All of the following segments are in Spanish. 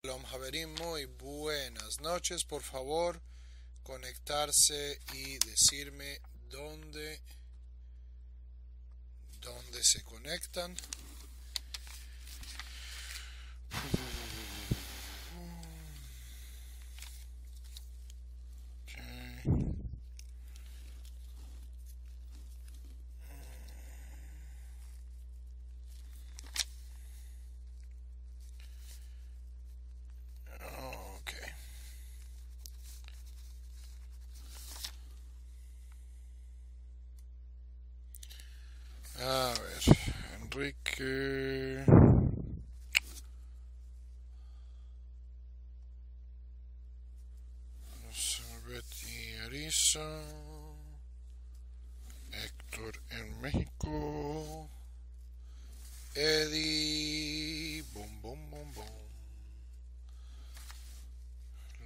Shalom Javerim, muy buenas noches. Por favor, conectarse y decirme dónde se conectan. Ok. A ver, Enrique. Betty Arisa. Héctor en México. Eddie. Bom, bom, bom, bom.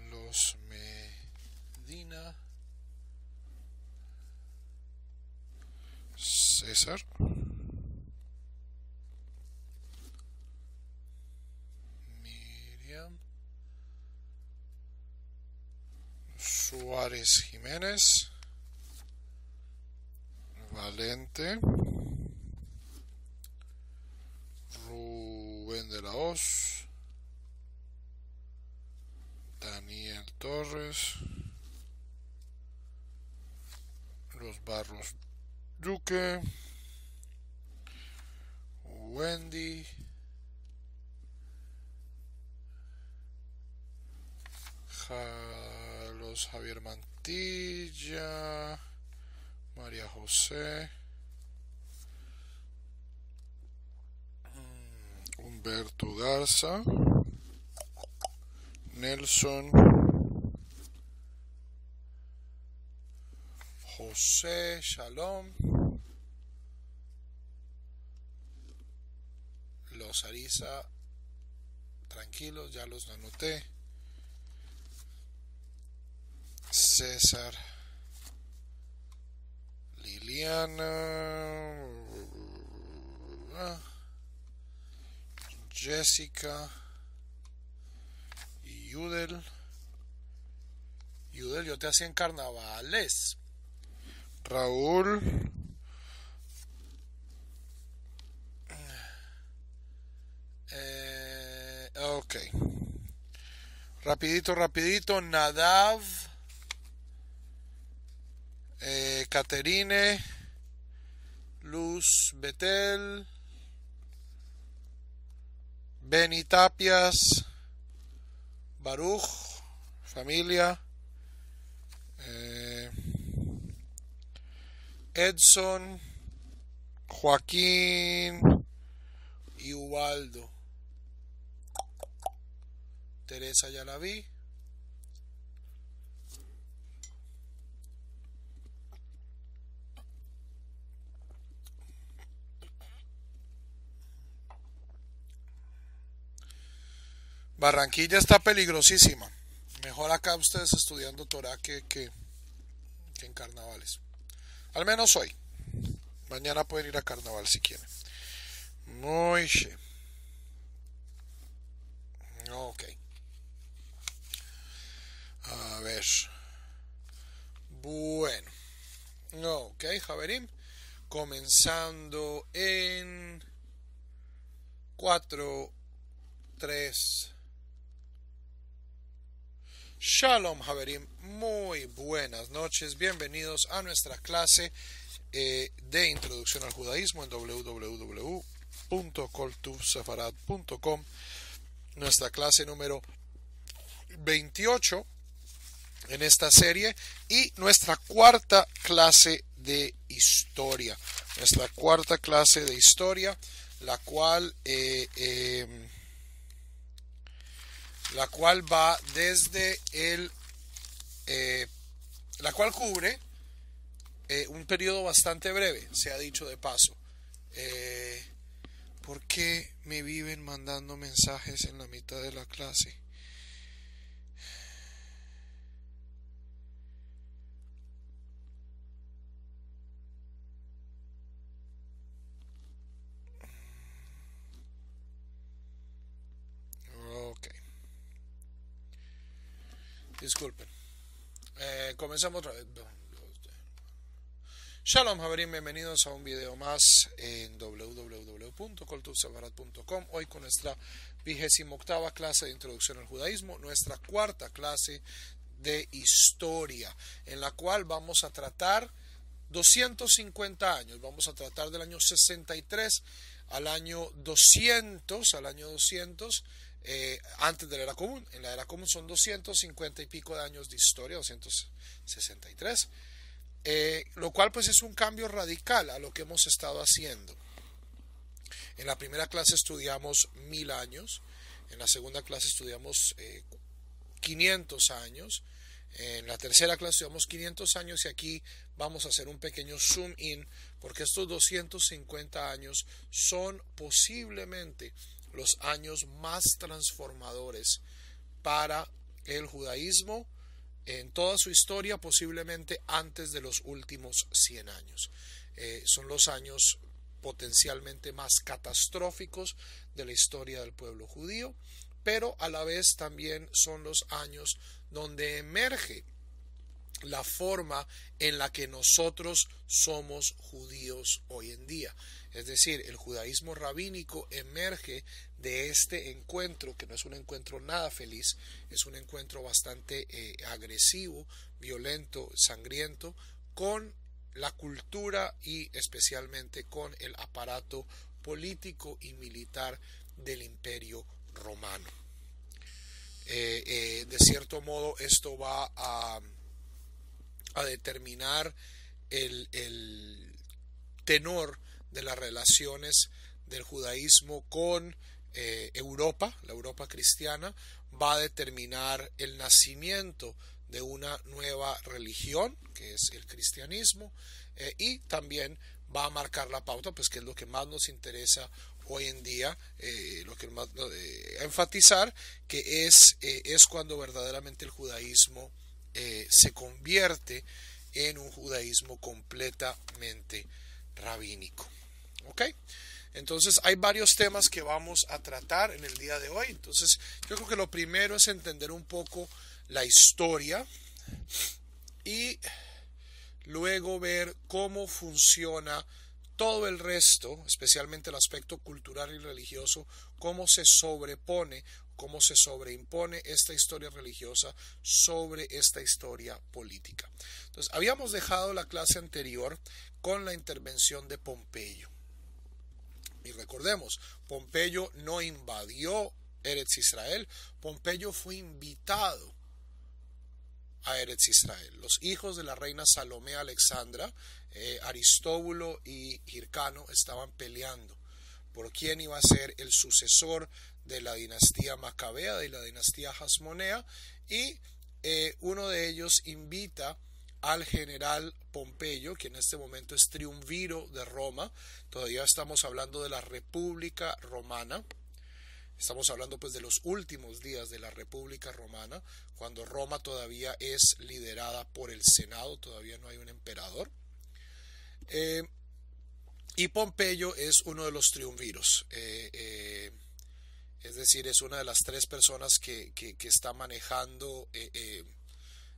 Los Medina. César. Miriam. Suárez Jiménez. Valente. Rubén de la Hoz. Daniel Torres. Los Barros Duque. Wendy. Los Javier Mantilla. María José. Humberto Garza. Nelson. José. Shalom. Los Arisa. Tranquilos, ya los anoté. César. Liliana. Jessica. Yudel. Yudel, yo te hacía en carnavales. Raúl. Ok. Rapidito. Nadav. Caterine. Luz Betel. Beni Tapias. Baruch. Familia. Edson. Joaquín. Y Ubaldo. Teresa ya la vi. Barranquilla está peligrosísima. Mejor acá ustedes estudiando Torah que en carnavales. Al menos hoy. Mañana pueden ir a carnaval si quieren. Moishe. Ok. A ver. Bueno. Ok, Javerim. Comenzando en 4, 3. Shalom Javerim, muy buenas noches, bienvenidos a nuestra clase de introducción al judaísmo en www.koltuvsefarad.com, nuestra clase número 28 en esta serie y nuestra cuarta clase de historia, la cual va desde la cual cubre un periodo bastante breve, se ha dicho de paso. ¿Por qué me viven mandando mensajes en la mitad de la clase? Ok. Disculpen. Comenzamos otra vez. Shalom, Javerín, bienvenidos a un video más en www.culturesefarad.com. Hoy con nuestra 28ª clase de Introducción al Judaísmo, nuestra 4ª clase de Historia, en la cual vamos a tratar 250 años. Vamos a tratar del año 63 al año 200, antes de la era común. En la era común son 250 y pico de años de historia, 263. Lo cual pues es un cambio radical a lo que hemos estado haciendo. En la primera clase estudiamos 1000 años, en la segunda clase estudiamos 500 años, en la tercera clase estudiamos 500 años y aquí vamos a hacer un pequeño zoom in porque estos 250 años son posiblemente los años más transformadores para el judaísmo en toda su historia, posiblemente antes de los últimos 100 años. Son los años potencialmente más catastróficos de la historia del pueblo judío, pero a la vez también son los años donde emerge la forma en la que nosotros somos judíos hoy en día. Es decir, el judaísmo rabínico emerge de este encuentro, que no es un encuentro nada feliz, es un encuentro bastante agresivo, violento, sangriento, con la cultura y especialmente con el aparato político y militar del Imperio Romano. De cierto modo, esto va a determinar el tenor de las relaciones del judaísmo con Europa, la Europa cristiana, va a determinar el nacimiento de una nueva religión, que es el cristianismo, y también va a marcar la pauta, pues que es lo que más nos interesa hoy en día, lo que más enfatizar, que es cuando verdaderamente el judaísmo se convierte en un judaísmo completamente rabínico. ¿Ok? Entonces hay varios temas que vamos a tratar en el día de hoy. Entonces yo creo que lo primero es entender un poco la historia y luego ver cómo funciona todo el resto, especialmente el aspecto cultural y religioso, cómo se sobrepone, cómo se sobreimpone esta historia religiosa sobre esta historia política. Entonces, habíamos dejado la clase anterior con la intervención de Pompeyo. Y recordemos, Pompeyo no invadió Eretz Israel, Pompeyo fue invitado a Eretz Israel. Los hijos de la reina Salomé Alexandra, Aristóbulo y Hircano, estaban peleando por quién iba a ser el sucesor de la dinastía Macabea, de la dinastía Hasmonea, y uno de ellos invita al general Pompeyo, que en este momento es triunviro de Roma. Todavía estamos hablando de la República Romana. Estamos hablando pues de los últimos días de la República Romana, cuando Roma todavía es liderada por el Senado, todavía no hay un emperador. Y Pompeyo es uno de los triunviros, es decir, es una de las 3 personas que está manejando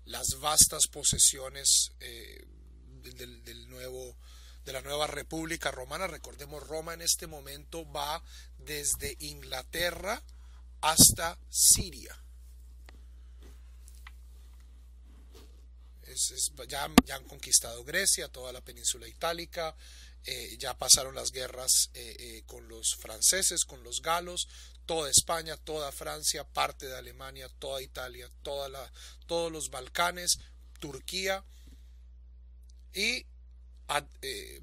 las vastas posesiones de la nueva República Romana. Recordemos, Roma en este momento va desde Inglaterra hasta Siria. Ya han conquistado Grecia, toda la península itálica, ya pasaron las guerras con los franceses, con los galos, toda España, toda Francia, parte de Alemania, toda Italia, todos los Balcanes, Turquía, y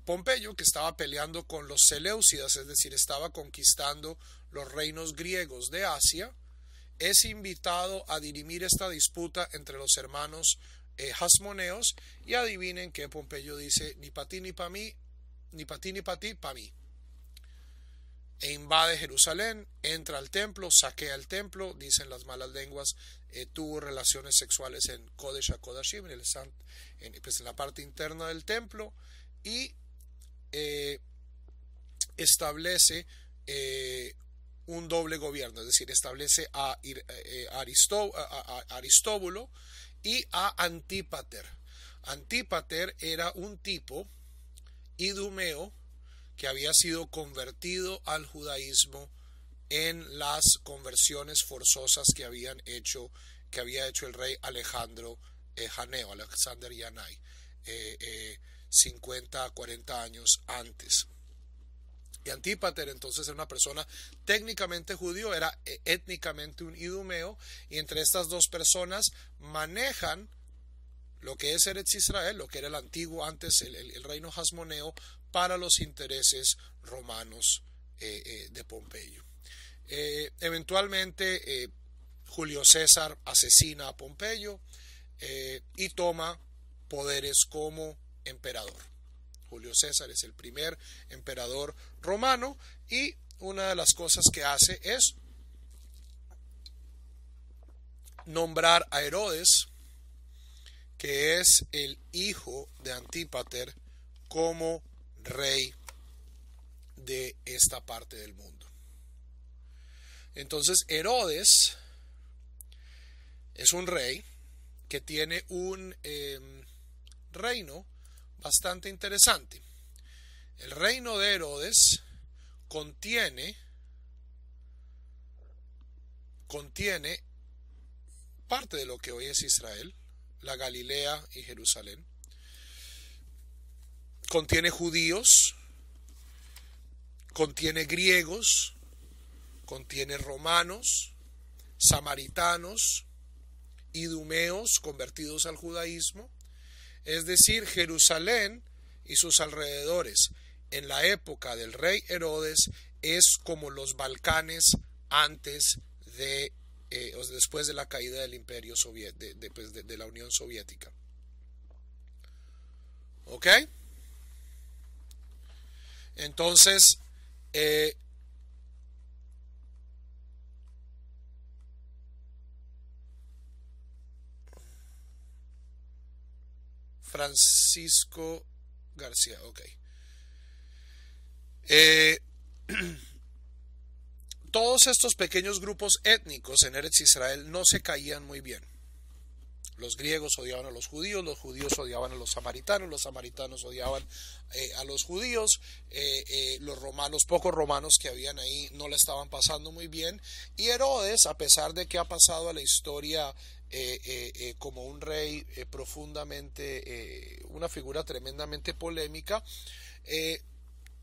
Pompeyo, que estaba peleando con los Seleucidas, es decir, estaba conquistando los reinos griegos de Asia, es invitado a dirimir esta disputa entre los hermanos hasmoneos, y adivinen que Pompeyo dice: ni para ti ni para mí, ni para ti ni para ti, para mí. E invade Jerusalén, entra al templo, saquea el templo, dicen las malas lenguas, tuvo relaciones sexuales en Kodesh HaKodashim, en la parte interna del templo, y establece un doble gobierno, es decir, establece a Aristóbulo y a Antípater. Antípater era un tipo idumeo que había sido convertido al judaísmo en las conversiones forzosas que había hecho el rey Alejandro Janeo, Alexander Yanai, 50 a 40 años antes. Y Antípater entonces era una persona técnicamente judío, era étnicamente un idumeo, y entre estas dos personas manejan lo que es Eretz Israel, lo que era el antiguo antes el reino hasmoneo, para los intereses romanos de Pompeyo. Eventualmente Julio César asesina a Pompeyo y toma poderes como emperador. Julio César es el primer emperador romano, y una de las cosas que hace es nombrar a Herodes, que es el hijo de Antípater, como rey de esta parte del mundo. Entonces Herodes es un rey que tiene un reino bastante interesante. El reino de Herodes contiene parte de lo que hoy es Israel, la Galilea y Jerusalén. Contiene judíos, contiene griegos, contiene romanos, samaritanos, idumeos convertidos al judaísmo. Es decir, Jerusalén y sus alrededores en la época del rey Herodes es como los Balcanes antes de o después de la caída del imperio de la Unión Soviética. ¿Ok? Entonces, Francisco García, ok. Todos estos pequeños grupos étnicos en Eretz Israel no se caían muy bien. Los griegos odiaban a los judíos odiaban a los samaritanos odiaban a los judíos, los romanos, pocos romanos que habían ahí, no la estaban pasando muy bien, y Herodes, a pesar de que ha pasado a la historia como un rey profundamente, una figura tremendamente polémica,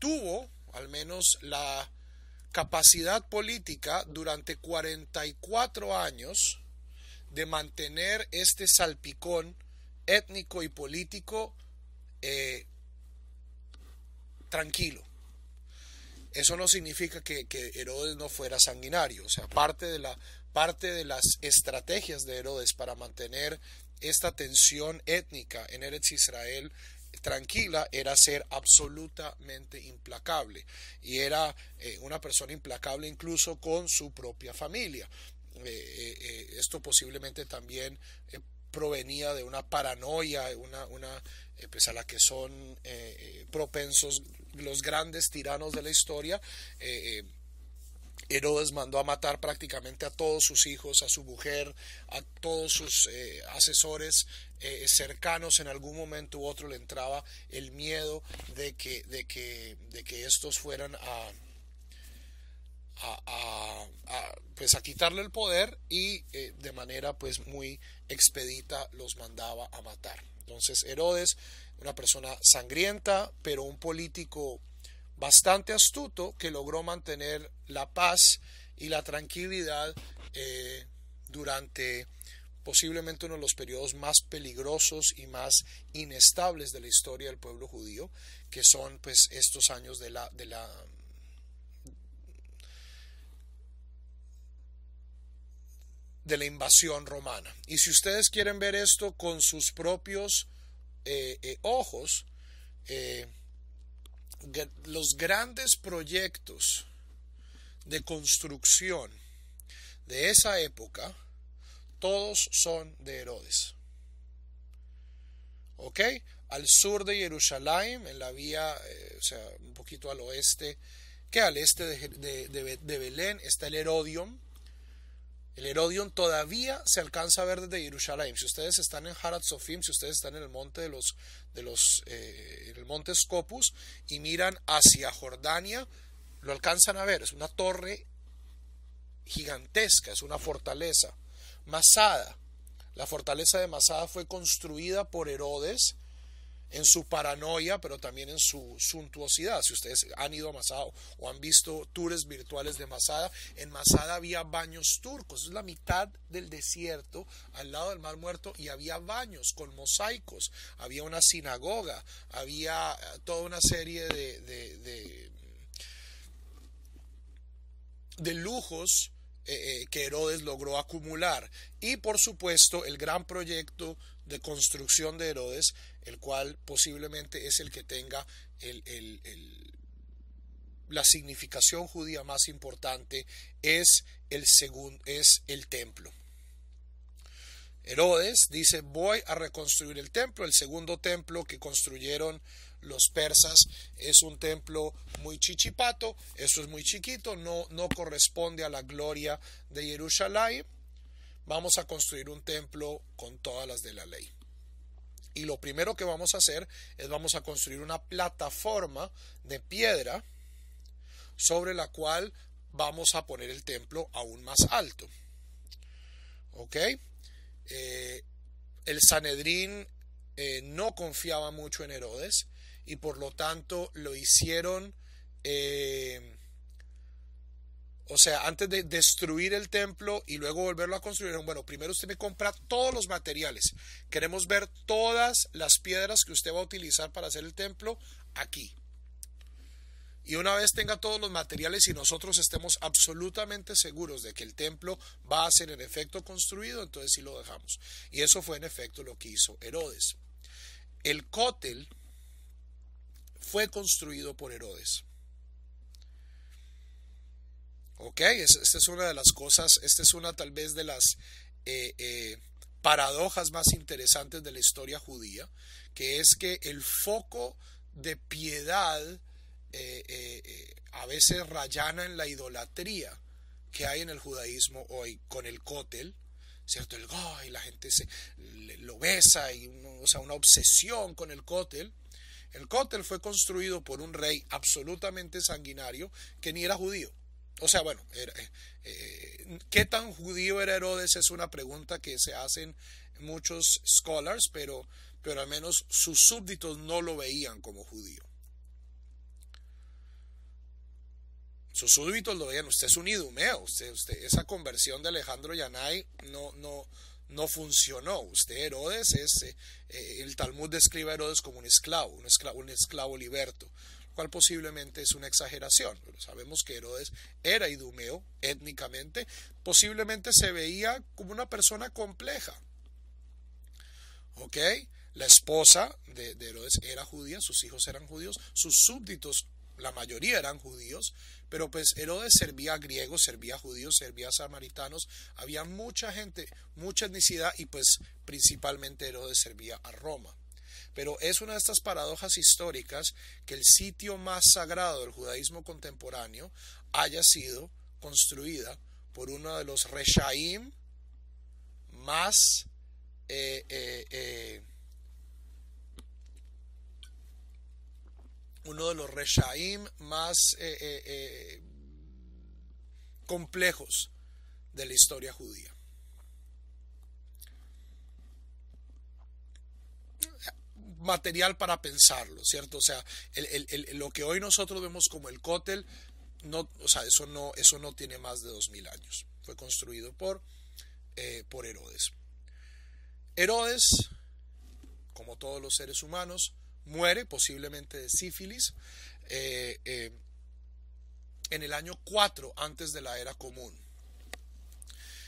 tuvo al menos la capacidad política durante 44 años de mantener este salpicón étnico y político tranquilo. Eso no significa que Herodes no fuera sanguinario. O sea, parte de las estrategias de Herodes para mantener esta tensión étnica en Eretz Israel tranquila era ser absolutamente implacable, y era una persona implacable incluso con su propia familia. Esto posiblemente también provenía de una paranoia, pues a la que son propensos los grandes tiranos de la historia. Herodes mandó a matar prácticamente a todos sus hijos, a su mujer, a todos sus asesores cercanos. En algún momento u otro le entraba el miedo de que estos fueran pues a quitarle el poder, y de manera pues muy expedita los mandaba a matar. Entonces Herodes, una persona sangrienta, pero un político bastante astuto, que logró mantener la paz y la tranquilidad durante posiblemente uno de los periodos más peligrosos y más inestables de la historia del pueblo judío, que son pues estos años de la invasión romana. Y si ustedes quieren ver esto con sus propios ojos, los grandes proyectos de construcción de esa época, todos son de Herodes. ¿Ok? Al sur de Jerusalén, en la vía, o sea, un poquito al oeste, que al este de Belén está el Herodion. El Herodion todavía se alcanza a ver desde Jerusalén. Si ustedes están en Harat Sofim, si ustedes están en el monte en el monte Scopus y miran hacia Jordania, lo alcanzan a ver. Es una torre gigantesca, es una fortaleza. Masada. La fortaleza de Masada fue construida por Herodes en su paranoia, pero también en su suntuosidad. Si ustedes han ido a Masada o han visto tours virtuales de Masada, en Masada había baños turcos. Es la mitad del desierto al lado del Mar Muerto y había baños con mosaicos, había una sinagoga, había toda una serie de lujos que Herodes logró acumular, y por supuesto el gran proyecto de construcción de Herodes, el cual posiblemente es el que tenga la significación judía más importante, es el templo. Herodes dice: voy a reconstruir el templo. El segundo templo que construyeron los persas es un templo muy chichipato, eso es muy chiquito, no corresponde a la gloria de Jerusalén. Vamos a construir un templo con todas las de la ley. Y lo primero que vamos a hacer es vamos a construir una plataforma de piedra sobre la cual vamos a poner el templo aún más alto. ¿Ok? El Sanedrín no confiaba mucho en Herodes y por lo tanto lo hicieron, antes de destruir el templo y luego volverlo a construir, bueno, primero usted me compra todos los materiales, queremos ver todas las piedras que usted va a utilizar para hacer el templo aquí. Y una vez tenga todos los materiales y nosotros estemos absolutamente seguros de que el templo va a ser en efecto construido, entonces sí lo dejamos. Y eso fue en efecto lo que hizo Herodes. El Cótel fue construido por Herodes. Ok, esta es una de las cosas, esta es una tal vez de las paradojas más interesantes de la historia judía, que es que el foco de piedad a veces rayana en la idolatría que hay en el judaísmo hoy con el Cótel, ¿cierto? Y la gente lo besa, y una obsesión con el Cótel. El Cótel fue construido por un rey absolutamente sanguinario que ni era judío. ¿Qué tan judío era Herodes? Es una pregunta que se hacen muchos scholars, pero al menos sus súbditos no lo veían como judío. Sus súbditos lo veían: usted es un idumeo, esa conversión de Alejandro Yanai no funcionó. Usted, Herodes, el Talmud describe a Herodes como un esclavo liberto, lo cual posiblemente es una exageración, pero sabemos que Herodes era idumeo étnicamente, posiblemente se veía como una persona compleja. ¿Ok? La esposa de Herodes era judía, sus hijos eran judíos, sus súbditos, la mayoría eran judíos, pero pues Herodes servía a griegos, servía a judíos, servía a samaritanos, había mucha gente, mucha etnicidad, y pues principalmente Herodes servía a Roma. Pero es una de estas paradojas históricas que el sitio más sagrado del judaísmo contemporáneo haya sido construida por uno de los reshaim más complejos de la historia judía. Material para pensarlo, ¿cierto? Lo que hoy nosotros vemos como el Cótel, eso no tiene más de 2000 años. Fue construido por Herodes. Herodes, como todos los seres humanos, muere posiblemente de sífilis en el año 4 antes de la era común.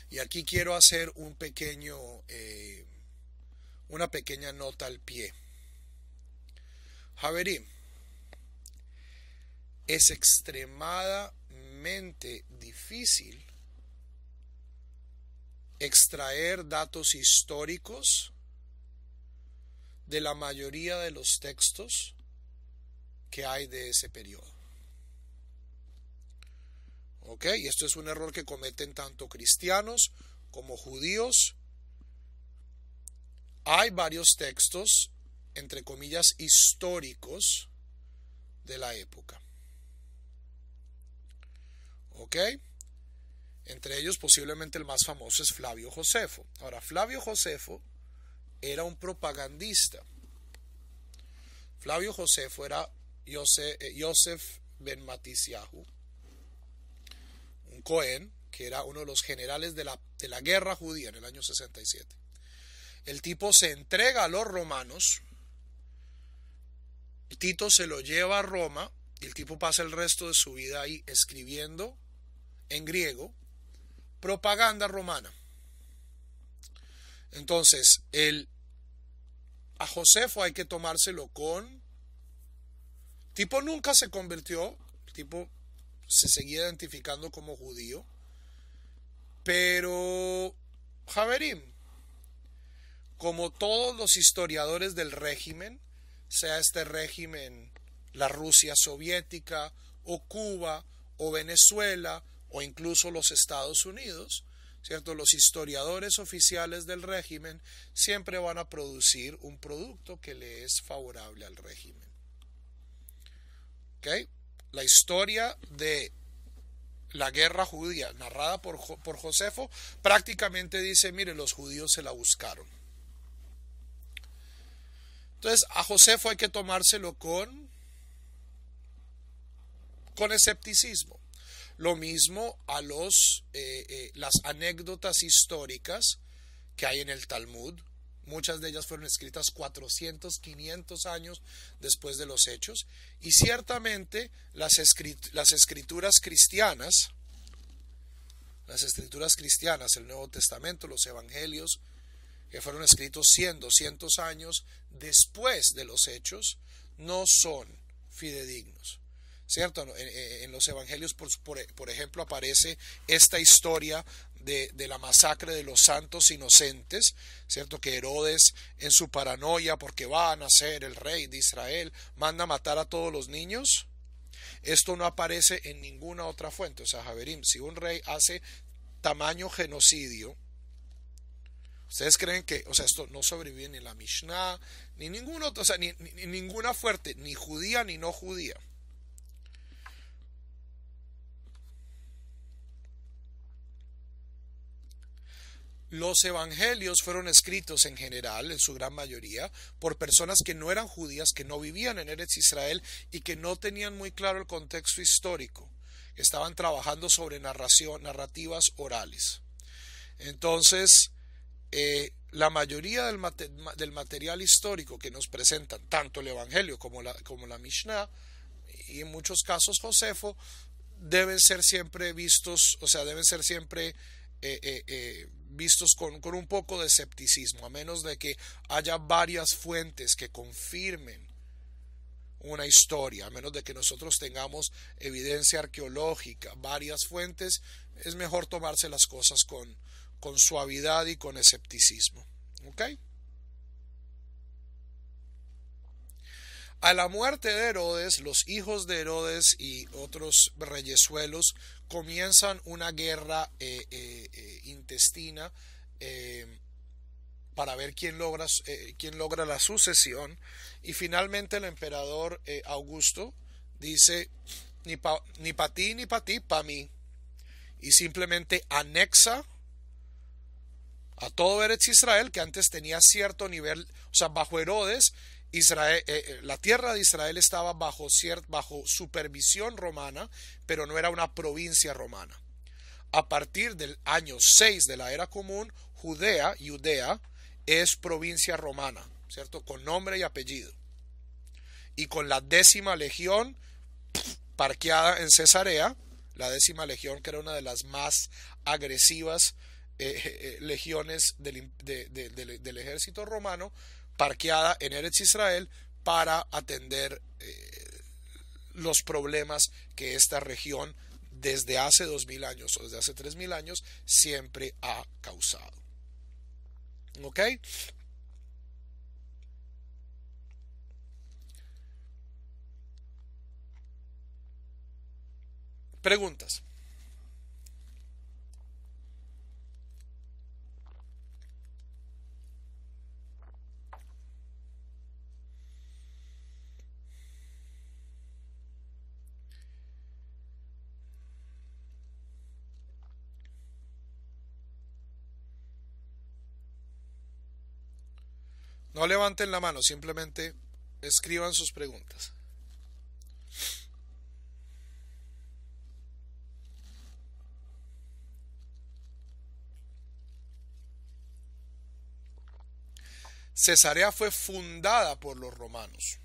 Y aquí quiero hacer una pequeña nota al pie. Javerim, es extremadamente difícil extraer datos históricos de la mayoría de los textos que hay de ese periodo. ¿Ok? Y esto es un error que cometen tanto cristianos como judíos. Hay varios textos, entre comillas, históricos de la época. ¿Ok? Entre ellos posiblemente el más famoso es Flavio Josefo. Ahora, Flavio Josefo era un propagandista. Flavio Josefo era Yosef ben Matisyahu, un Cohen, que era uno de los generales de la guerra judía en el año 67. El tipo se entrega a los romanos, Tito se lo lleva a Roma y el tipo pasa el resto de su vida ahí escribiendo en griego propaganda romana. Entonces, a Josefo hay que tomárselo con... Tipo nunca se convirtió, tipo se seguía identificando como judío, pero Javerim, como todos los historiadores del régimen, sea este régimen la Rusia soviética o Cuba o Venezuela o incluso los Estados Unidos, ¿cierto? Los historiadores oficiales del régimen siempre van a producir un producto que le es favorable al régimen. ¿Okay? La historia de la guerra judía narrada por Josefo prácticamente dice, mire, los judíos se la buscaron. Entonces a Josefo hay que tomárselo con escepticismo. Lo mismo a las anécdotas históricas que hay en el Talmud. Muchas de ellas fueron escritas 400, 500 años después de los hechos. Y ciertamente las escrituras cristianas, el Nuevo Testamento, los Evangelios, que fueron escritos 100, 200 años después de los hechos, no son fidedignos. ¿Cierto? En los evangelios, por ejemplo, aparece esta historia de la masacre de los santos inocentes, ¿cierto? Que Herodes, en su paranoia porque va a nacer el rey de Israel, manda matar a todos los niños. Esto no aparece en ninguna otra fuente. O sea, Javerim, si un rey hace tamaño genocidio, ¿ustedes creen que, o sea, esto no sobrevive ni en la Mishnah, ni ninguna otra, o sea, ni ninguna fuente, ni judía ni no judía? Los evangelios fueron escritos en general, en su gran mayoría, por personas que no eran judías, que no vivían en Eretz Israel y que no tenían muy claro el contexto histórico. Estaban trabajando sobre narrativas orales. Entonces, la mayoría del material histórico que nos presentan, tanto el evangelio como la Mishnah, y en muchos casos Josefo, deben ser siempre vistos, o sea, deben ser siempre vistos con un poco de escepticismo, a menos de que haya varias fuentes que confirmen una historia, a menos de que nosotros tengamos evidencia arqueológica, varias fuentes, es mejor tomarse las cosas con suavidad y con escepticismo. ¿Ok? A la muerte de Herodes, los hijos de Herodes y otros reyesuelos comienzan una guerra intestina para ver quién logra la sucesión, y finalmente el emperador Augusto dice ni pa ti ni pa ti, pa mí, y simplemente anexa a todo Eretz Israel, que antes tenía cierto nivel, o sea, bajo Herodes, Israel, la tierra de Israel estaba bajo supervisión romana, pero no era una provincia romana. A partir del año 6 de la era común, Judea es provincia romana, ¿cierto? Con nombre y apellido. Y con la 10ª legión parqueada en Cesarea, la 10ª legión, que era una de las más agresivas legiones del ejército romano, parqueada en Eretz Israel para atender los problemas que esta región desde hace 2000 años o desde hace 3000 años siempre ha causado. ¿Ok? Preguntas. No levanten la mano, simplemente escriban sus preguntas. Cesarea fue fundada por los romanos.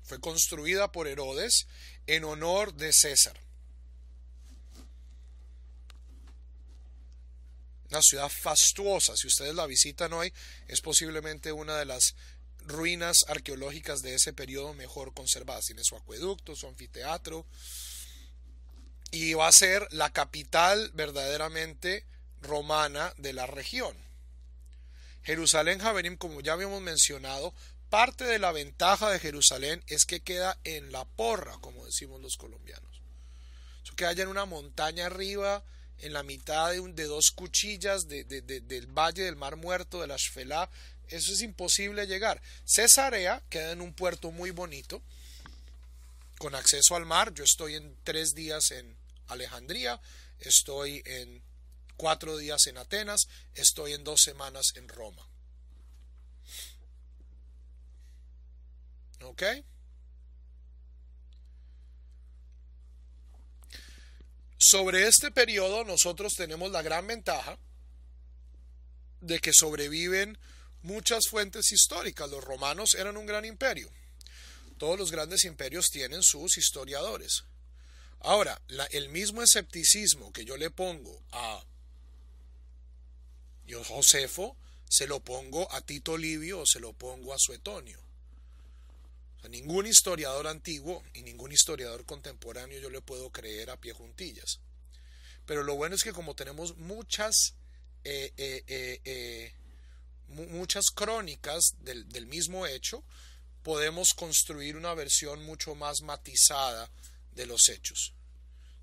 Fue construida por Herodes en honor de César. Una ciudad fastuosa. Si ustedes la visitan hoy, es posiblemente una de las ruinas arqueológicas de ese periodo mejor conservadas. Tiene su acueducto, su anfiteatro. Y va a ser la capital verdaderamente romana de la región. Jerusalén Javerim, como ya habíamos mencionado, parte de la ventaja de Jerusalén es que queda en la porra, como decimos los colombianos. Eso que haya en una montaña arriba, en la mitad de dos cuchillas del valle del Mar Muerto, de la Shfelá, eso es imposible llegar. Cesarea queda en un puerto muy bonito, con acceso al mar. Yo estoy en 3 días en Alejandría, estoy en 4 días en Atenas, estoy en 2 semanas en Roma. ¿Ok? Sobre este periodo nosotros tenemos la gran ventaja de que sobreviven muchas fuentes históricas. Los romanos eran un gran imperio. Todos los grandes imperios tienen sus historiadores. Ahora, el mismo escepticismo que yo le pongo a Josefo, se lo pongo a Tito Livio o se lo pongo a Suetonio. O sea, ningún historiador antiguo y ningún historiador contemporáneo yo le puedo creer a pie juntillas. Pero lo bueno es que como tenemos muchas crónicas del mismo hecho, podemos construir una versión mucho más matizada de los hechos.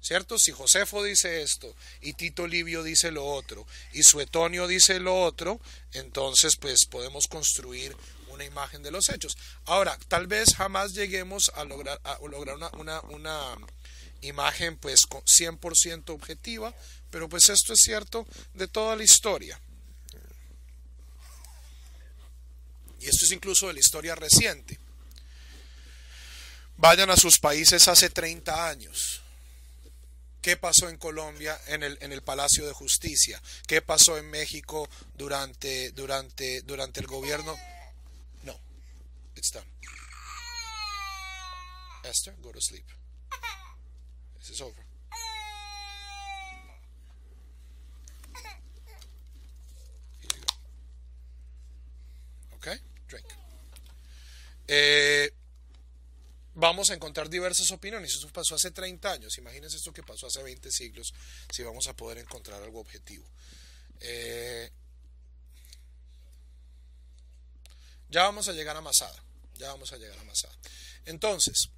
¿Cierto? Si Josefo dice esto y Tito Livio dice lo otro y Suetonio dice lo otro, entonces pues podemos construir una imagen de los hechos. Ahora, tal vez jamás lleguemos a lograr una imagen pues 100% objetiva, pero pues esto es cierto de toda la historia. Y esto es incluso de la historia reciente. Vayan a sus países hace 30 años. ¿Qué pasó en Colombia en el Palacio de Justicia? ¿Qué pasó en México durante el gobierno? No, it's done. Esther, go to sleep. This is over. Here you go. Okay, drink. Vamos a encontrar diversas opiniones. Eso pasó hace 30 años. Imagínense esto que pasó hace 20 siglos, si vamos a poder encontrar algo objetivo. Ya vamos a llegar a Masada. Entonces,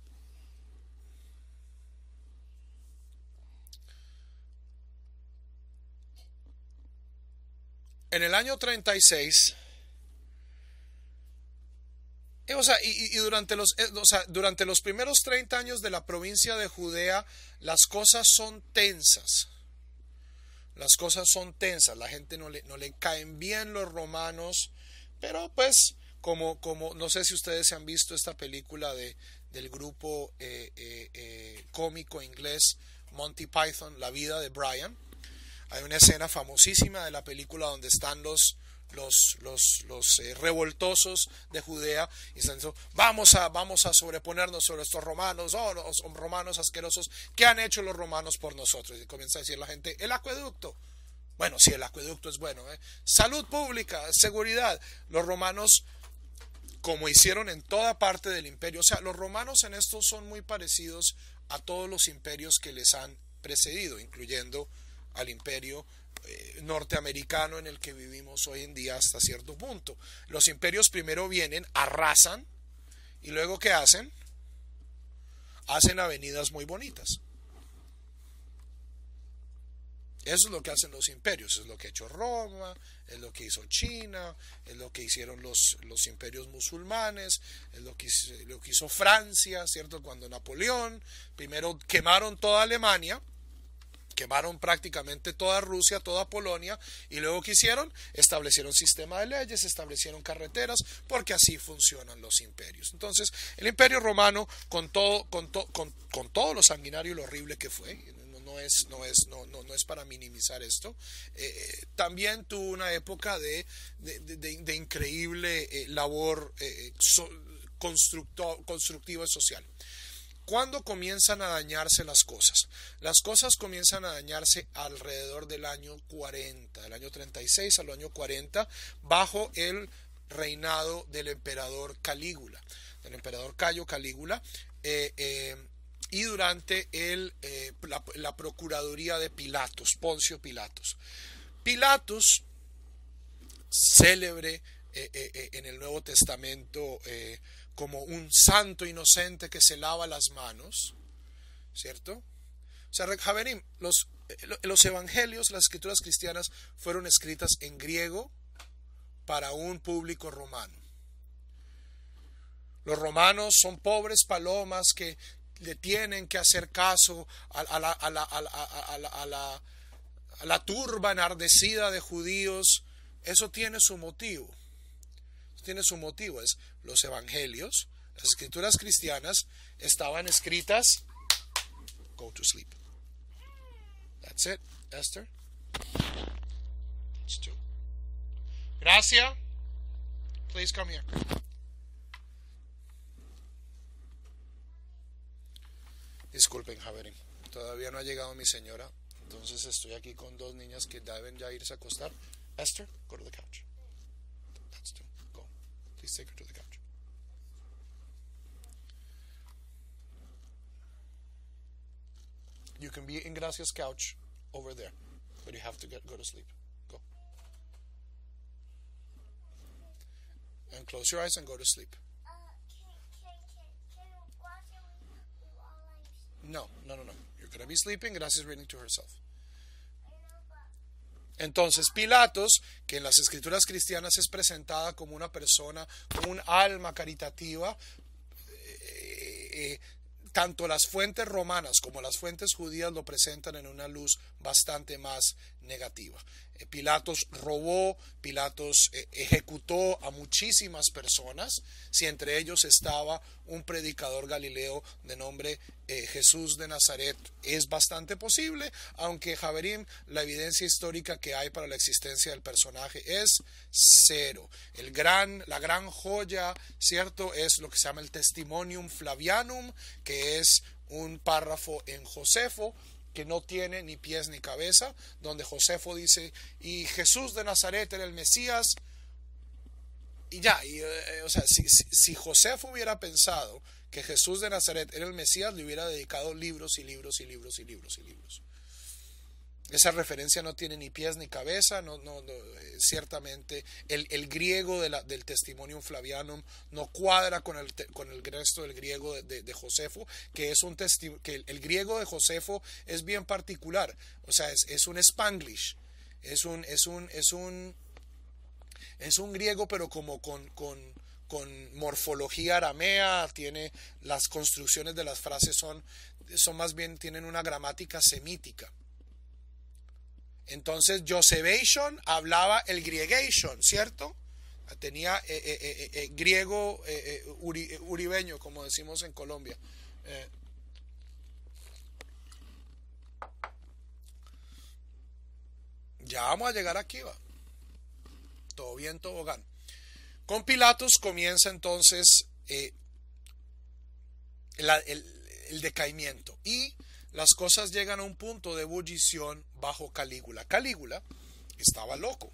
en el año 36, durante los primeros 30 años de la provincia de Judea, las cosas son tensas. La gente no le caen bien los romanos, pero pues, como no sé si ustedes han visto esta película del grupo cómico inglés Monty Python, La vida de Brian. Hay una escena famosísima de la película donde están los revoltosos de Judea y están diciendo, vamos a sobreponernos sobre estos romanos, los romanos asquerosos. ¿Qué han hecho los romanos por nosotros? Y comienza a decir la gente, el acueducto. Bueno, sí, el acueducto es bueno, salud pública, seguridad. Los romanos, como hicieron en toda parte del imperio, o sea, los romanos en esto son muy parecidos a todos los imperios que les han precedido, incluyendo al imperio norteamericano en el que vivimos hoy en día hasta cierto punto. Los imperios primero vienen, arrasan, y luego ¿qué hacen? Hacen avenidas muy bonitas. Eso es lo que hacen los imperios, es lo que ha hecho Roma, es lo que hizo China, es lo que hicieron los imperios musulmanes, es lo que hizo Francia, ¿cierto? Cuando Napoleón, primero quemaron toda Alemania, quemaron prácticamente toda Rusia, toda Polonia, y luego ¿qué hicieron? Establecieron sistema de leyes, establecieron carreteras, porque así funcionan los imperios. Entonces, el Imperio Romano, con todo lo sanguinario y lo horrible que fue, no es para minimizar esto, también tuvo una época de increíble labor constructiva y social. ¿Cuándo comienzan a dañarse las cosas? Las cosas comienzan a dañarse alrededor del año 40, del año 36 al año 40, bajo el reinado del emperador Calígula, del emperador Cayo Calígula, y durante la procuraduría de Pilatos, Poncio Pilatos. Pilatos, célebre en el Nuevo Testamento como un santo inocente que se lava las manos, ¿cierto? O sea, Javerim, los evangelios, las escrituras cristianas fueron escritas en griego para un público romano. Los romanos son pobres palomas que le tienen que hacer caso a la turba enardecida de judíos. Eso tiene su motivo. Es los evangelios, las escrituras cristianas estaban escritas. Go to sleep. That's it, Esther. That's two. Gracia, please come here. Disculpen, Javerín, todavía no ha llegado mi señora, entonces estoy aquí con dos niñas que deben ya irse a acostar. Esther, go to the couch. That's two. Go. Please take her to the couch. You can be in Gracia's couch over there, but you have to go to sleep. Go. And close your eyes and go to sleep. No. You're going to be sleeping. Gracia's reading to herself. Entonces Pilatos, que en las escrituras cristianas es presentada como una persona, como un alma caritativa, tanto las fuentes romanas como las fuentes judías lo presentan en una luz bastante más negativa. Pilatos robó, Pilatos ejecutó a muchísimas personas, si entre ellos estaba un predicador galileo de nombre Jesús de Nazaret. Es bastante posible, aunque Javerim, la evidencia histórica que hay para la existencia del personaje es cero. La gran joya, ¿cierto?, es lo que se llama el Testimonium Flavianum, que es un párrafo en Josefo, que no tiene ni pies ni cabeza, donde Josefo dice, y Jesús de Nazaret era el Mesías, y ya, o sea, si Josefo hubiera pensado que Jesús de Nazaret era el Mesías, le hubiera dedicado libros y libros y libros y libros y libros. Esa referencia no tiene ni pies ni cabeza, ciertamente el griego del Testimonium Flavianum no cuadra con el resto del griego de Josefo, que es que el griego de Josefo es bien particular, o sea, es un Spanglish, es un griego pero como con morfología aramea, tiene las construcciones de las frases son más bien, tienen una gramática semítica. Entonces Josephation hablaba el griegation, ¿cierto? Tenía griego uribeño, como decimos en Colombia. Ya vamos a llegar aquí, va. Todo bien, tobogán. Con Pilatos comienza entonces el decaimiento y las cosas llegan a un punto de ebullición bajo Calígula. Calígula estaba loco.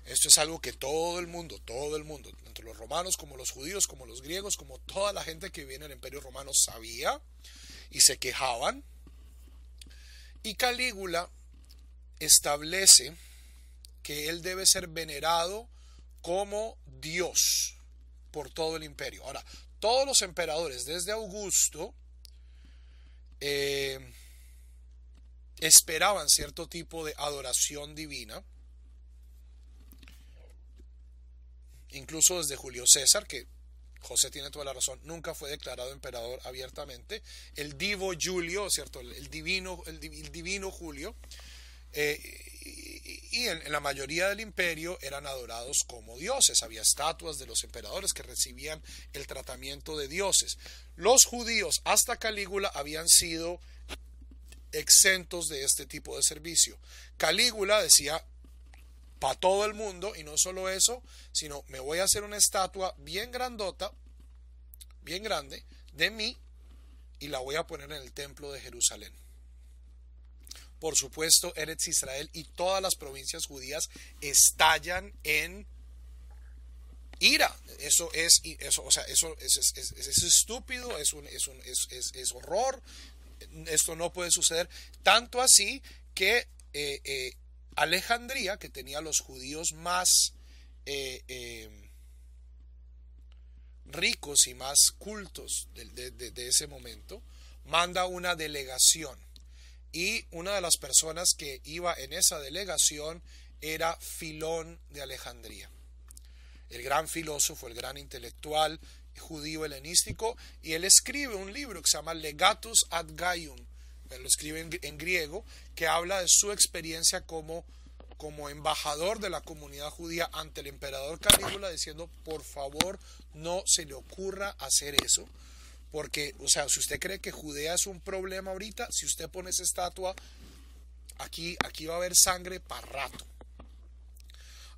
Esto es algo que todo el mundo, tanto los romanos como los judíos, como los griegos, como toda la gente que vivía en el Imperio Romano sabía y se quejaban. Y Calígula establece que él debe ser venerado como Dios por todo el imperio. Ahora, todos los emperadores, desde Augusto, esperaban cierto tipo de adoración divina, incluso desde Julio César, que José tiene toda la razón, nunca fue declarado emperador abiertamente. El divo Julio, ¿cierto? El divino Julio, y en la mayoría del imperio eran adorados como dioses. Había estatuas de los emperadores que recibían el tratamiento de dioses. Los judíos hasta Calígula habían sido exentos de este tipo de servicio. Calígula decía para todo el mundo, y no solo eso, sino me voy a hacer una estatua bien grandota, bien grande, de mí, y la voy a poner en el templo de Jerusalén. Por supuesto, Eretz Israel y todas las provincias judías estallan en ira. Eso es estúpido, es horror. Esto no puede suceder. Tanto así que Alejandría, que tenía los judíos más ricos y más cultos de ese momento, manda una delegación. Y una de las personas que iba en esa delegación era Filón de Alejandría, el gran filósofo, el gran intelectual judío helenístico, y él escribe un libro que se llama Legatus ad Gaium, lo escribe en griego, que habla de su experiencia como embajador de la comunidad judía ante el emperador Calígula, diciendo por favor no se le ocurra hacer eso. Porque, o sea, si usted cree que Judea es un problema ahorita, si usted pone esa estatua, aquí va a haber sangre para rato.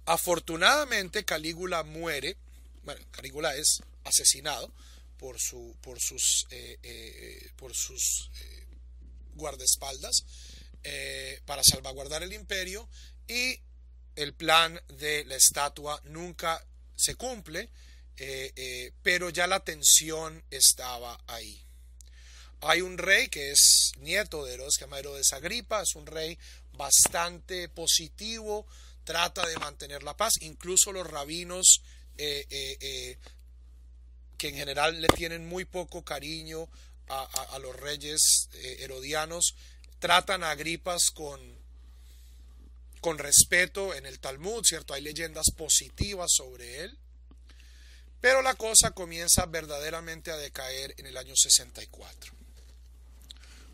Afortunadamente, Calígula muere. Bueno, Calígula es asesinado por sus guardaespaldas para salvaguardar el imperio, y el plan de la estatua nunca se cumple. Pero ya la tensión estaba ahí. Hay un rey que es nieto de Herodes, que se llama Herodes Agripa, es un rey bastante positivo, trata de mantener la paz. Incluso los rabinos, que en general le tienen muy poco cariño a los reyes herodianos, tratan a Agripas con respeto en el Talmud, ¿cierto? Hay leyendas positivas sobre él. Pero la cosa comienza verdaderamente a decaer en el año 64.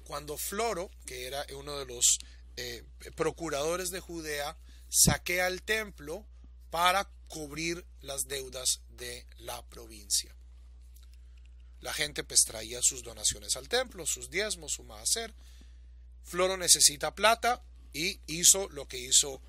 Cuando Floro, que era uno de los procuradores de Judea, saquea el templo para cubrir las deudas de la provincia. La gente pues traía sus donaciones al templo, sus diezmos, su maaser. Floro necesita plata y hizo lo que hizo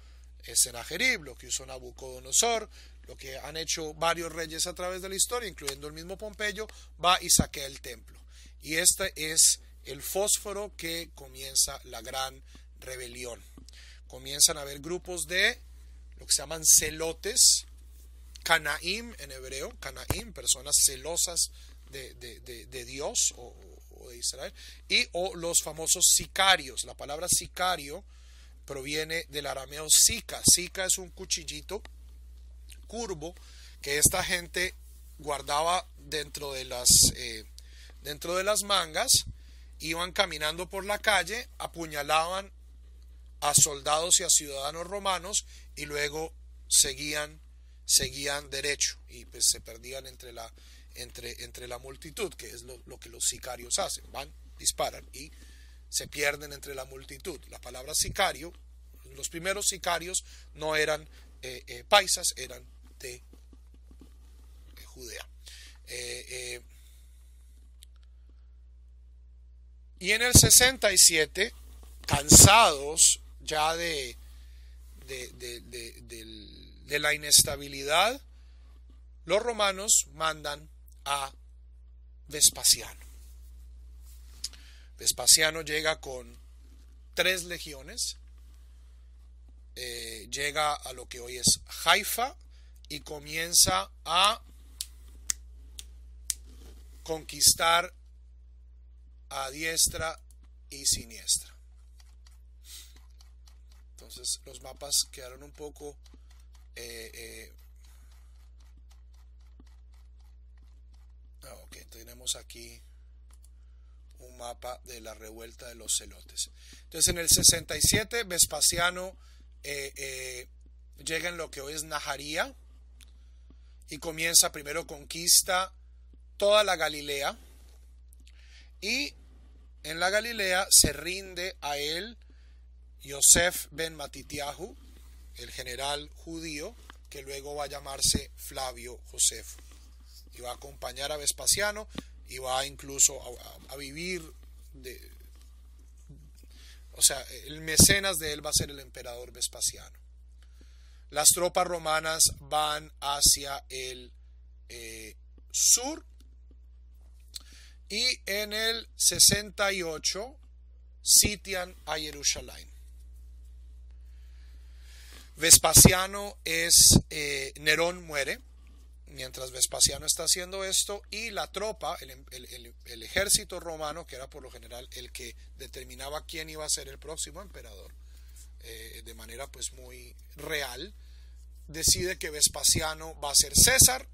Sennacherib, lo que hizo Nabucodonosor, lo que han hecho varios reyes a través de la historia, incluyendo el mismo Pompeyo, va y saquea el templo. Y este es el fósforo que comienza la gran rebelión. Comienzan a haber grupos de lo que se llaman celotes, Canaim en hebreo, Canaim, personas celosas de Dios o de Israel, o los famosos sicarios. La palabra sicario proviene del arameo sica. Sica es un cuchillito curvo que esta gente guardaba dentro de las mangas. Iban caminando por la calle, apuñalaban a soldados y a ciudadanos romanos y luego seguían derecho, y pues se perdían entre la multitud, que es lo que los sicarios hacen. Van, disparan y se pierden entre la multitud. La palabra sicario, los primeros sicarios no eran paisas, eran de Judea. Y en el 67, cansados ya de la inestabilidad, los romanos mandan a Vespasiano. Vespasiano llega con 3 legiones, llega a lo que hoy es Haifa y comienza a conquistar a diestra y siniestra. Entonces los mapas quedaron un poco ok, tenemos aquí un mapa de la revuelta de los celotes. Entonces en el 67 Vespasiano llega en lo que hoy es Naharía y comienza, primero conquista toda la Galilea, y en la Galilea se rinde a él Yosef ben Matitiahu, el general judío, que luego va a llamarse Flavio Josefo, y va a acompañar a Vespasiano, y va incluso a vivir o sea, el mecenas de él va a ser el emperador Vespasiano. Las tropas romanas van hacia el sur, y en el 68 sitian a Jerusalén. Vespasiano Nerón muere mientras Vespasiano está haciendo esto, y la tropa, el ejército romano, que era por lo general el que determinaba quién iba a ser el próximo emperador, de manera pues muy real, decide que Vespasiano va a ser César.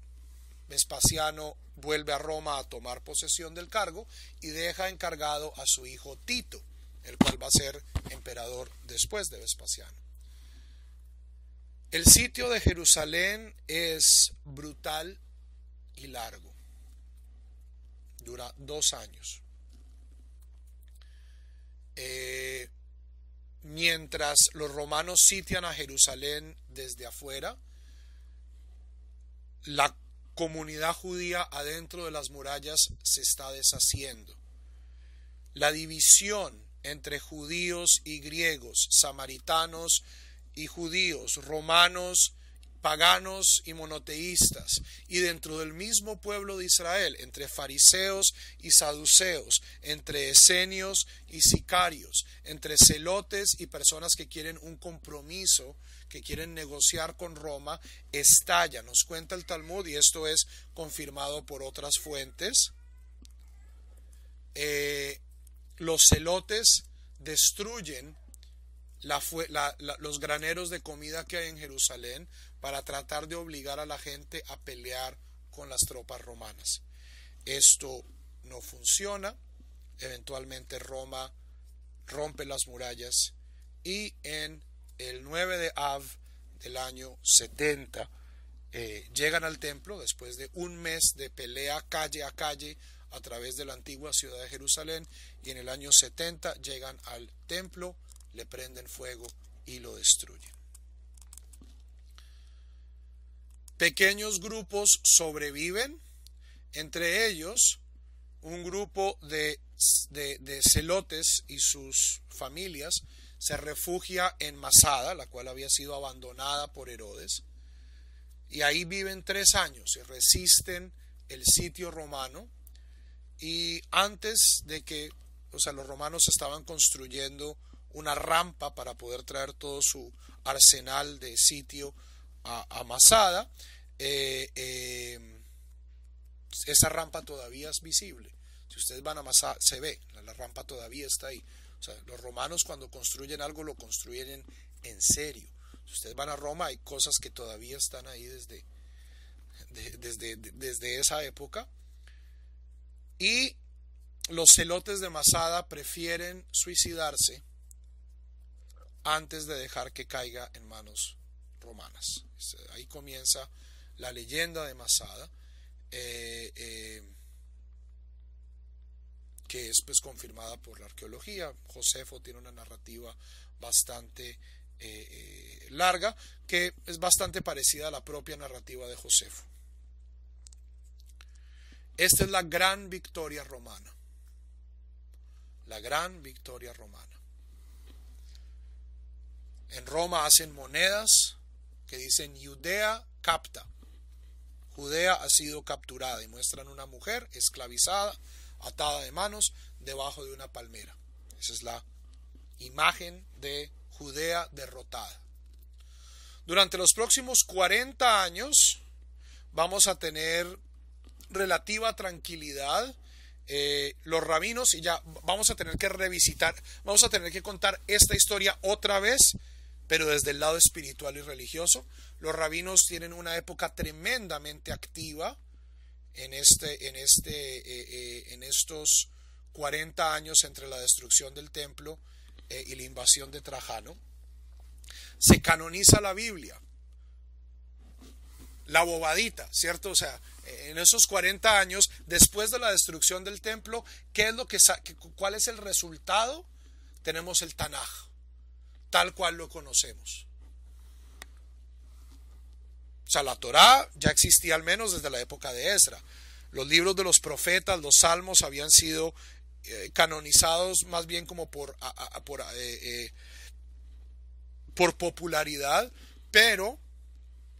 Vespasiano vuelve a Roma a tomar posesión del cargo y deja encargado a su hijo Tito, el cual va a ser emperador después de Vespasiano. El sitio de Jerusalén es brutal y largo. Dura 2 años. Mientras los romanos sitian a Jerusalén desde afuera, la comunidad judía adentro de las murallas se está deshaciendo. La división entre judíos y griegos, samaritanos y judíos, romanos, paganos y monoteístas, y dentro del mismo pueblo de Israel, entre fariseos y saduceos, entre esenios y sicarios, entre celotes y personas que quieren un compromiso, que quieren negociar con Roma, estalla. Nos cuenta el Talmud, y esto es confirmado por otras fuentes. Los celotes destruyen los graneros de comida que hay en Jerusalén para tratar de obligar a la gente a pelear con las tropas romanas. Esto no funciona. Eventualmente Roma rompe las murallas, y en el 9 de Av del año 70 llegan al templo después de un mes de pelea calle a calle a través de la antigua ciudad de Jerusalén, y en el año 70 llegan al templo, le prenden fuego y lo destruyen. Pequeños grupos sobreviven, entre ellos un grupo de celotes y sus familias se refugia en Masada, la cual había sido abandonada por Herodes, y ahí viven 3 años y resisten el sitio romano. Y antes de que, los romanos estaban construyendo una rampa para poder traer todo su arsenal de sitio a Masada. Esa rampa todavía es visible. Si ustedes van a Masada, se ve, la rampa todavía está ahí. Los romanos, cuando construyen algo, lo construyen en serio. Si ustedes van a Roma, hay cosas que todavía están ahí desde esa época. Y los celotes de Masada prefieren suicidarse antes de dejar que caiga en manos romanas. Ahí comienza la leyenda de Masada, que es pues confirmada por la arqueología. Josefo tiene una narrativa bastante larga, que es bastante parecida a la propia narrativa de Josefo. Esta es la gran victoria romana. La gran victoria romana. En Roma hacen monedas que dicen Judea capta. Judea ha sido capturada, y muestran una mujer esclavizada, atada de manos, debajo de una palmera. Esa es la imagen de Judea derrotada. Durante los próximos 40 años vamos a tener relativa tranquilidad. Los rabinos, y ya vamos a tener que revisitar, vamos a tener que contar esta historia otra vez, pero desde el lado espiritual y religioso. Los rabinos tienen una época tremendamente activa en estos 40 años entre la destrucción del templo y la invasión de Trajano. Se canoniza la Biblia, la bobadita, ¿cierto? en esos 40 años, después de la destrucción del templo, ¿cuál es el resultado? Tenemos el Tanaj, tal cual lo conocemos. O sea, la Torá ya existía al menos desde la época de Ezra. Los libros de los profetas, los salmos habían sido canonizados más bien como por popularidad, pero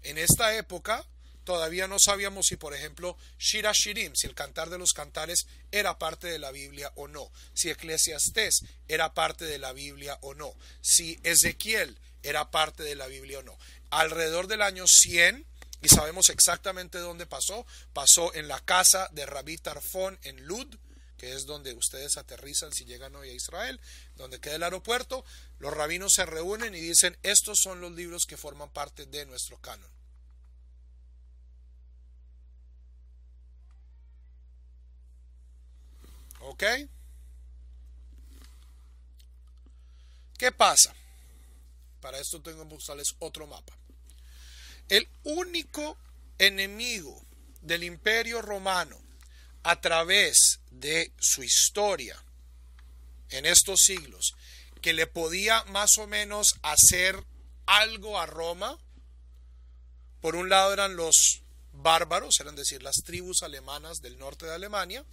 en esta época todavía no sabíamos si, por ejemplo, Shira Shirim, si el Cantar de los Cantares era parte de la Biblia o no, si Eclesiastés era parte de la Biblia o no, si Ezequiel era parte de la Biblia o no. Alrededor del año 100, y sabemos exactamente dónde pasó en la casa de Rabí Tarfón en Lud, que es donde ustedes aterrizan si llegan hoy a Israel, donde queda el aeropuerto. Los rabinos se reúnen y dicen: estos son los libros que forman parte de nuestro canon. ¿Ok? ¿Qué pasa? Para esto tengo que mostrarles otro mapa. El único enemigo del Imperio Romano a través de su historia en estos siglos que le podía más o menos hacer algo a Roma, por un lado eran los bárbaros, eran decir las tribus alemanas del norte de Alemania,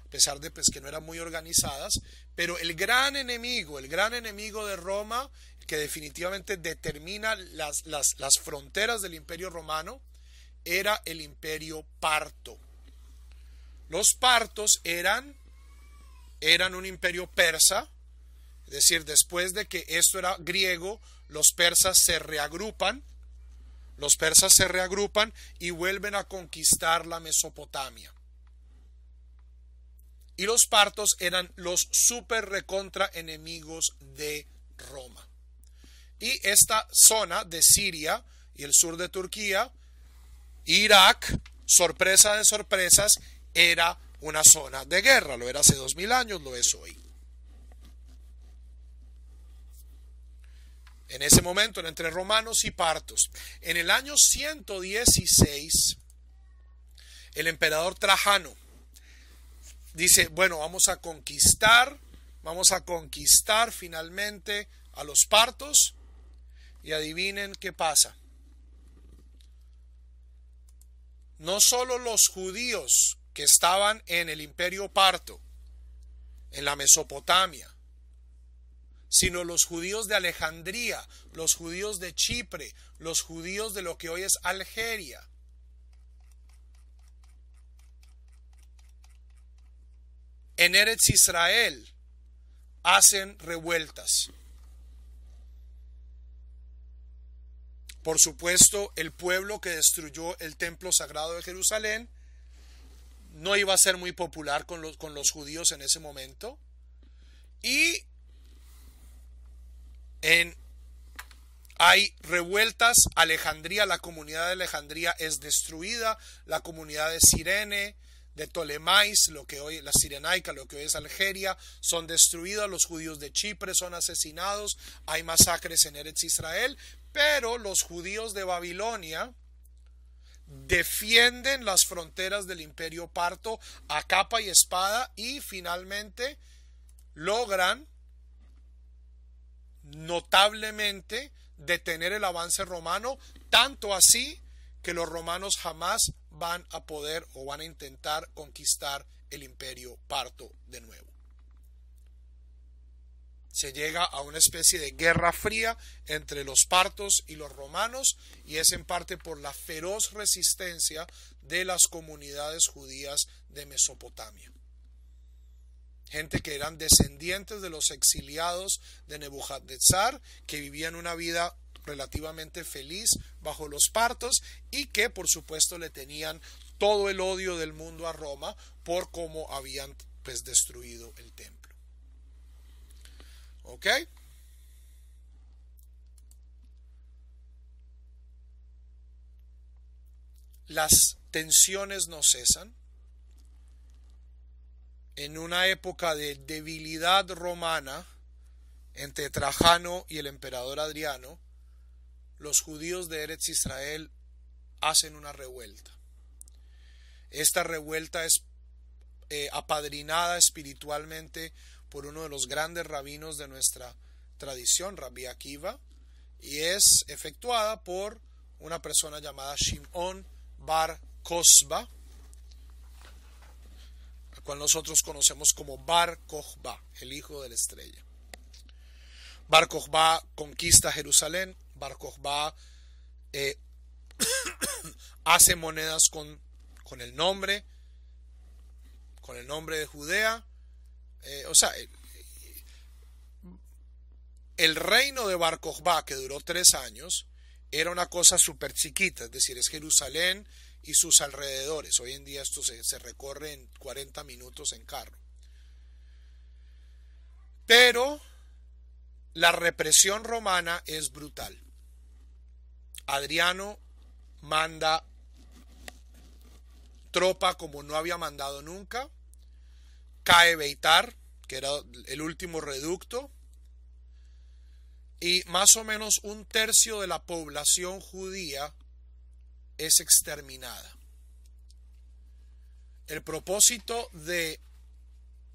a pesar de que no eran muy organizadas, pero el gran enemigo de Roma, que definitivamente determina las fronteras del Imperio Romano, era el Imperio Parto. Los partos eran un imperio persa, es decir, después de que esto era griego, los persas se reagrupan y vuelven a conquistar la Mesopotamia. Y los partos eran los super recontra enemigos de Roma. Y esta zona de Siria y el sur de Turquía, Irak, sorpresa de sorpresas, era una zona de guerra. Lo era hace 2000 años, lo es hoy. En ese momento, entre romanos y partos. En el año 116, el emperador Trajano dice: bueno, vamos a conquistar finalmente a los partos. Y adivinen qué pasa. No solo los judíos que estaban en el Imperio Parto, en la Mesopotamia, sino los judíos de Alejandría, los judíos de Chipre, los judíos de lo que hoy es Algeria, en Eretz Israel, hacen revueltas. Por supuesto, el pueblo que destruyó el templo sagrado de Jerusalén no iba a ser muy popular con los judíos en ese momento. Y hay revueltas. Alejandría, la comunidad de Alejandría es destruida. La comunidad de Cirene, de Ptolemais, la Cirenaica, lo que hoy es Algeria, son destruidas. Los judíos de Chipre son asesinados. Hay masacres en Eretz Israel. Pero los judíos de Babilonia defienden las fronteras del Imperio Parto a capa y espada y finalmente logran notablemente detener el avance romano, tanto así que los romanos jamás van a poder o van a intentar conquistar el Imperio Parto de nuevo. Se llega a una especie de guerra fría entre los partos y los romanos, y es en parte por la feroz resistencia de las comunidades judías de Mesopotamia. Gente que eran descendientes de los exiliados de Nebuchadnezzar, que vivían una vida relativamente feliz bajo los partos y que por supuesto le tenían todo el odio del mundo a Roma por cómo habían destruido el templo. ¿Ok? Las tensiones no cesan. En una época de debilidad romana entre Trajano y el emperador Adriano, los judíos de Eretz Israel hacen una revuelta. Esta revuelta es apadrinada espiritualmente por uno de los grandes rabinos de nuestra tradición, Rabbi Akiva, y es efectuada por una persona llamada Shimon Bar Kokhba, al cual nosotros conocemos como Bar Kokhba, el hijo de la estrella. Bar Kokhba conquista Jerusalén. Bar Kokhba hace monedas con el nombre de Judea. El reino de Bar Kokhba, que duró 3 años, era una cosa súper chiquita, es decir, es Jerusalén y sus alrededores. Hoy en día esto se recorre en 40 minutos en carro. Pero la represión romana es brutal. Adriano manda tropa como no había mandado nunca. Cae Beitar, que era el último reducto, y más o menos 1/3 de la población judía es exterminada. El propósito de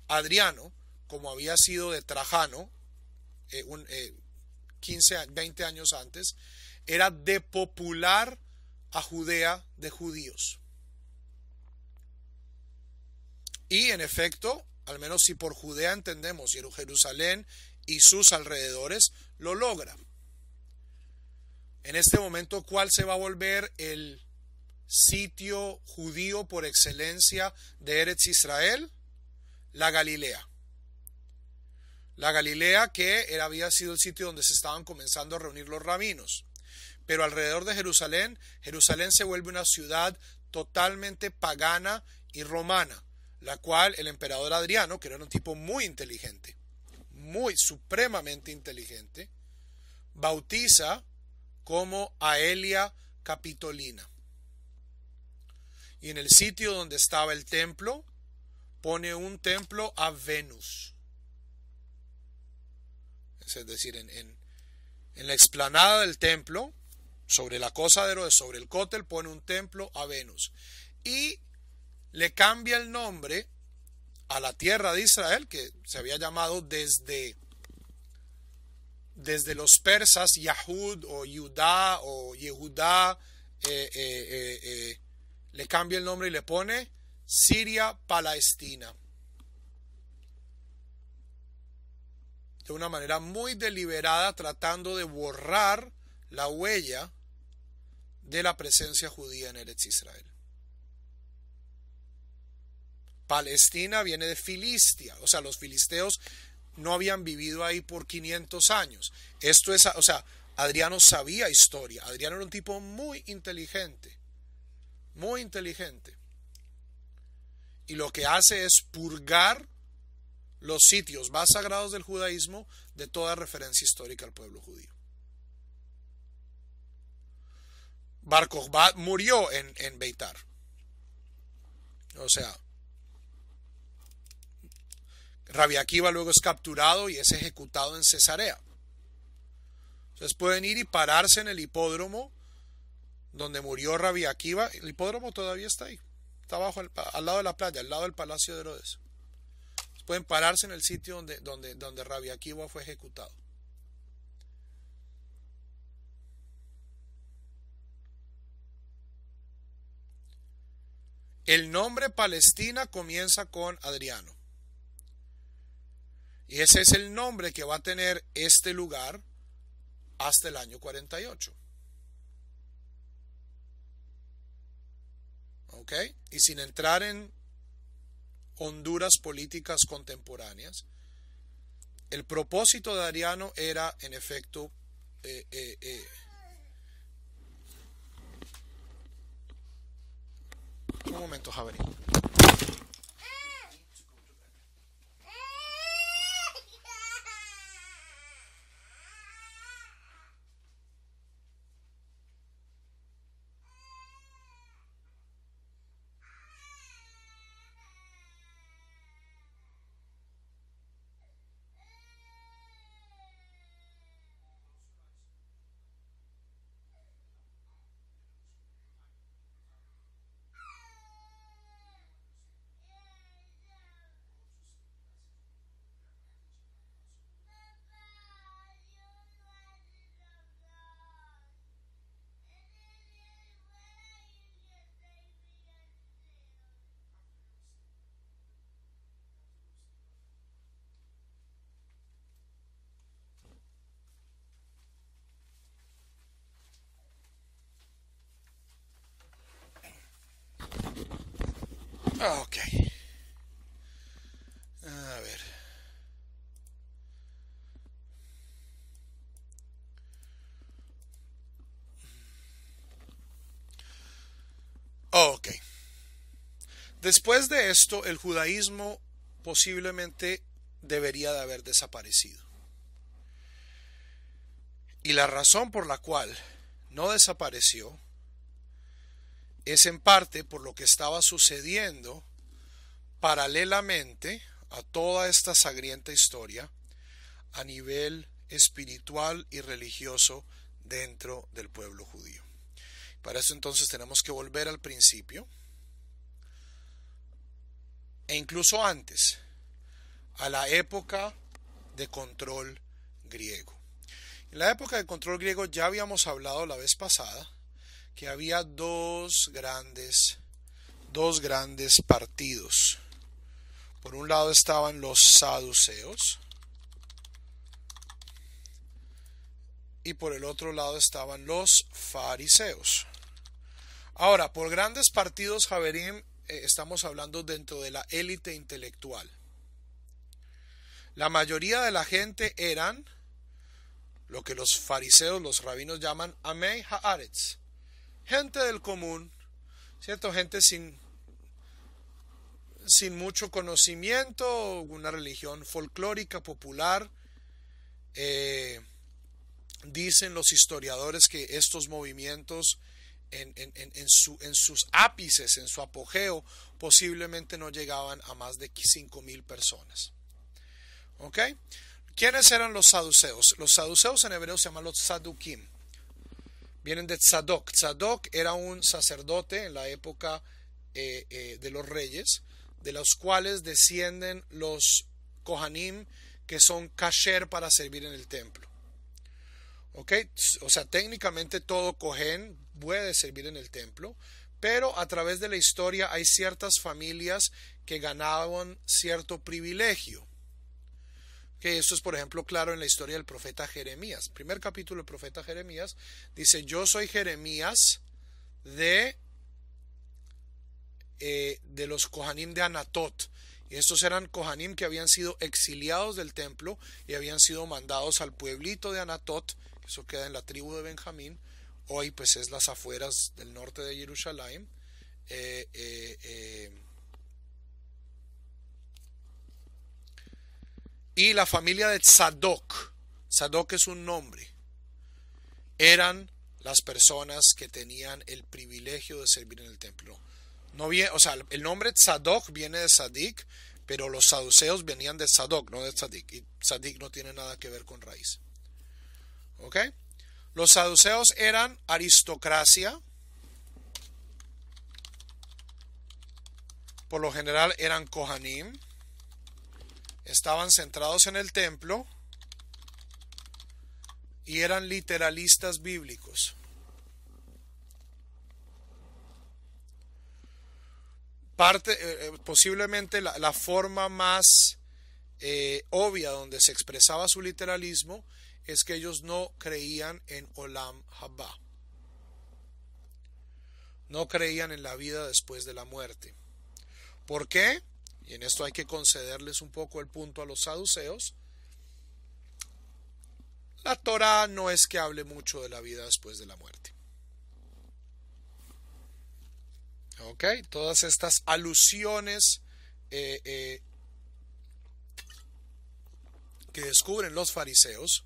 Adriano, como había sido de Trajano 20 años antes, era depopular a Judea de judíos. Y en efecto, al menos si por Judea entendemos Jerusalén y sus alrededores, lo logra. En este momento, ¿cuál se va a volver el sitio judío por excelencia de Eretz Israel? La Galilea. La Galilea que había sido el sitio donde se estaban comenzando a reunir los rabinos. Pero alrededor de Jerusalén, Jerusalén se vuelve una ciudad totalmente pagana y romana, la cual el emperador Adriano, que era un tipo muy inteligente, muy supremamente inteligente, bautiza como Aelia Capitolina. Y en el sitio donde estaba el templo, pone un templo a Venus. Es decir, en la explanada del templo, sobre la cosa de Herodes, sobre el cótel, pone un templo a Venus. Y le cambia el nombre a la tierra de Israel, que se había llamado desde los persas Yahud o Yudá o Yehudá, le cambia el nombre y le pone Siria Palestina. De una manera muy deliberada, tratando de borrar la huella de la presencia judía en Eretz Israel. Palestina viene de Filistia, o sea, los filisteos no habían vivido ahí por 500 años. Esto es, o sea, Adriano sabía historia. Adriano era un tipo muy inteligente, muy inteligente. Y lo que hace es purgar los sitios más sagrados del judaísmo de toda referencia histórica al pueblo judío. Bar Kokhba murió en Beitar. O sea, Rabbi Akiva luego es capturado y es ejecutado en Cesarea. Entonces pueden ir y pararse en el hipódromo donde murió Rabbi Akiva. El hipódromo todavía está ahí. Está abajo, al lado de la playa, al lado del palacio de Herodes. Pueden pararse en el sitio donde Rabbi Akiva fue ejecutado. El nombre Palestina comienza con Adriano. Y ese es el nombre que va a tener este lugar hasta el año 48. ¿Ok? Y sin entrar en honduras políticas contemporáneas, el propósito de Adriano era, en efecto, un momento, Javier. Ok. A ver. Ok. Después de esto, el judaísmo posiblemente debería de haber desaparecido. Y la razón por la cual no desapareció es en parte por lo que estaba sucediendo paralelamente a toda esta sangrienta historia a nivel espiritual y religioso dentro del pueblo judío. Para eso entonces tenemos que volver al principio e incluso antes, a la época de control griego. En la época de control griego ya habíamos hablado la vez pasada que había dos grandes partidos. Por un lado estaban los saduceos y por el otro lado estaban los fariseos. Ahora, por grandes partidos, Javerim, estamos hablando dentro de la élite intelectual. La mayoría de la gente eran lo que los fariseos, los rabinos llaman Amei Haaretz, gente del común, ¿cierto? Gente sin mucho conocimiento, una religión folclórica, popular. Dicen los historiadores que estos movimientos en sus ápices, en su apogeo, posiblemente no llegaban a más de 5,000 personas. ¿Ok? ¿Quiénes eran los saduceos? Los saduceos en hebreo se llaman los tzadukim. Vienen de tzadok. Tzadok era un sacerdote en la época de los reyes, de los cuales descienden los kohanim, que son kasher para servir en el templo. ¿Ok? O sea, técnicamente todo kohen puede servir en el templo, pero a través de la historia hay ciertas familias que ganaban cierto privilegio. Que esto es, por ejemplo, claro en la historia del profeta Jeremías. Primer capítulo del profeta Jeremías dice: yo soy Jeremías de los Kohanim de Anatot. Y estos eran Kohanim que habían sido exiliados del templo y habían sido mandados al pueblito de Anatot, que eso queda en la tribu de Benjamín. Hoy pues es las afueras del norte de Jerusalén. Y la familia de Tzadok, Tzadok es un nombre, eran las personas que tenían el privilegio de servir en el templo. No bien, o sea, el nombre Tzadok viene de Tzadik, pero los saduceos venían de Tzadok, no de Tzadik, y Tzadik no tiene nada que ver con raíz. ¿Ok? Los saduceos eran aristocracia, por lo general eran Kohanim, estaban centrados en el templo y eran literalistas bíblicos. Posiblemente la forma más obvia donde se expresaba su literalismo es que ellos no creían en Olam Haba, no creían en la vida después de la muerte. ¿Por qué? Y en esto hay que concederles un poco el punto a los saduceos. La Torá no es que hable mucho de la vida después de la muerte. ¿Ok? Todas estas alusiones que descubren los fariseos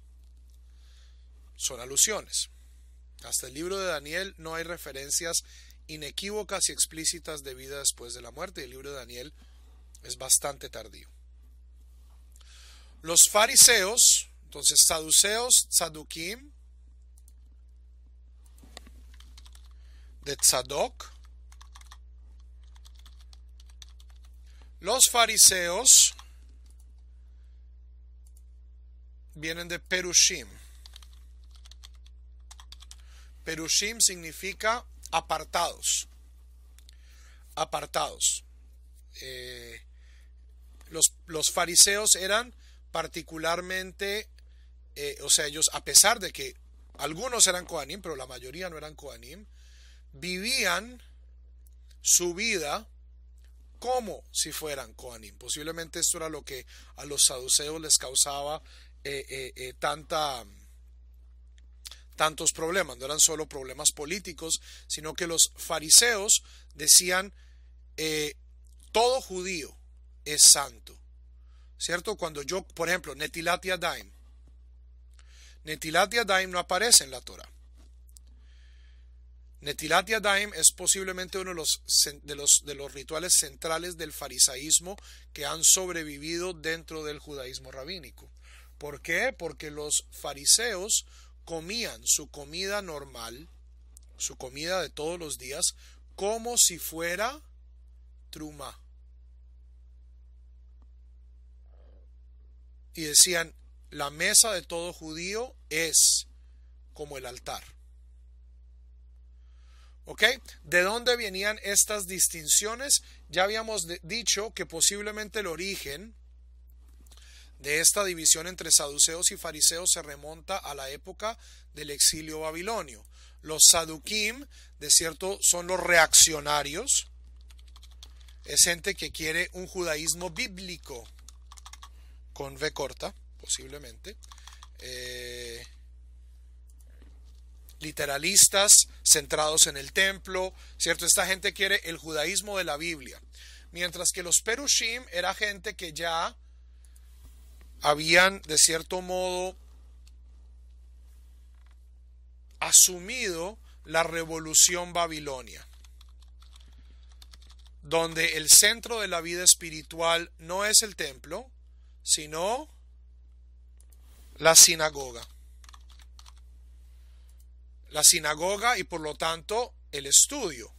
son alusiones. Hasta el libro de Daniel no hay referencias inequívocas y explícitas de vida después de la muerte. El libro de Daniel es bastante tardío. Los fariseos, entonces saduceos, tzadukim, de Tzadok. Los fariseos vienen de Perushim. Perushim significa apartados. Apartados. Los fariseos eran particularmente, o sea, ellos, a pesar de que algunos eran Kohanim, pero la mayoría no eran Kohanim, vivían su vida como si fueran Kohanim. Posiblemente esto era lo que a los saduceos les causaba tantos problemas. No eran solo problemas políticos, sino que los fariseos decían todo judío es santo, ¿cierto? Cuando yo, por ejemplo, Netilat Yadayim no aparece en la Torah. Netilat Yadayim es posiblemente uno de los rituales centrales del farisaísmo que han sobrevivido dentro del judaísmo rabínico. ¿Por qué? Porque los fariseos comían su comida normal, su comida de todos los días, como si fuera trumá. Y decían, la mesa de todo judío es como el altar. ¿Ok? ¿De dónde venían estas distinciones? Ya habíamos dicho que posiblemente el origen de esta división entre saduceos y fariseos se remonta a la época del exilio babilonio. Los saduquim, de cierto, son los reaccionarios. Es gente que quiere un judaísmo bíblico, con V corta, posiblemente. Literalistas, centrados en el templo, ¿cierto? Esta gente quiere el judaísmo de la Biblia. Mientras que los perushim era gente que ya habían, de cierto modo, asumido la revolución babilonia, donde el centro de la vida espiritual no es el templo, sino la sinagoga. La sinagoga y por lo tanto el estudio.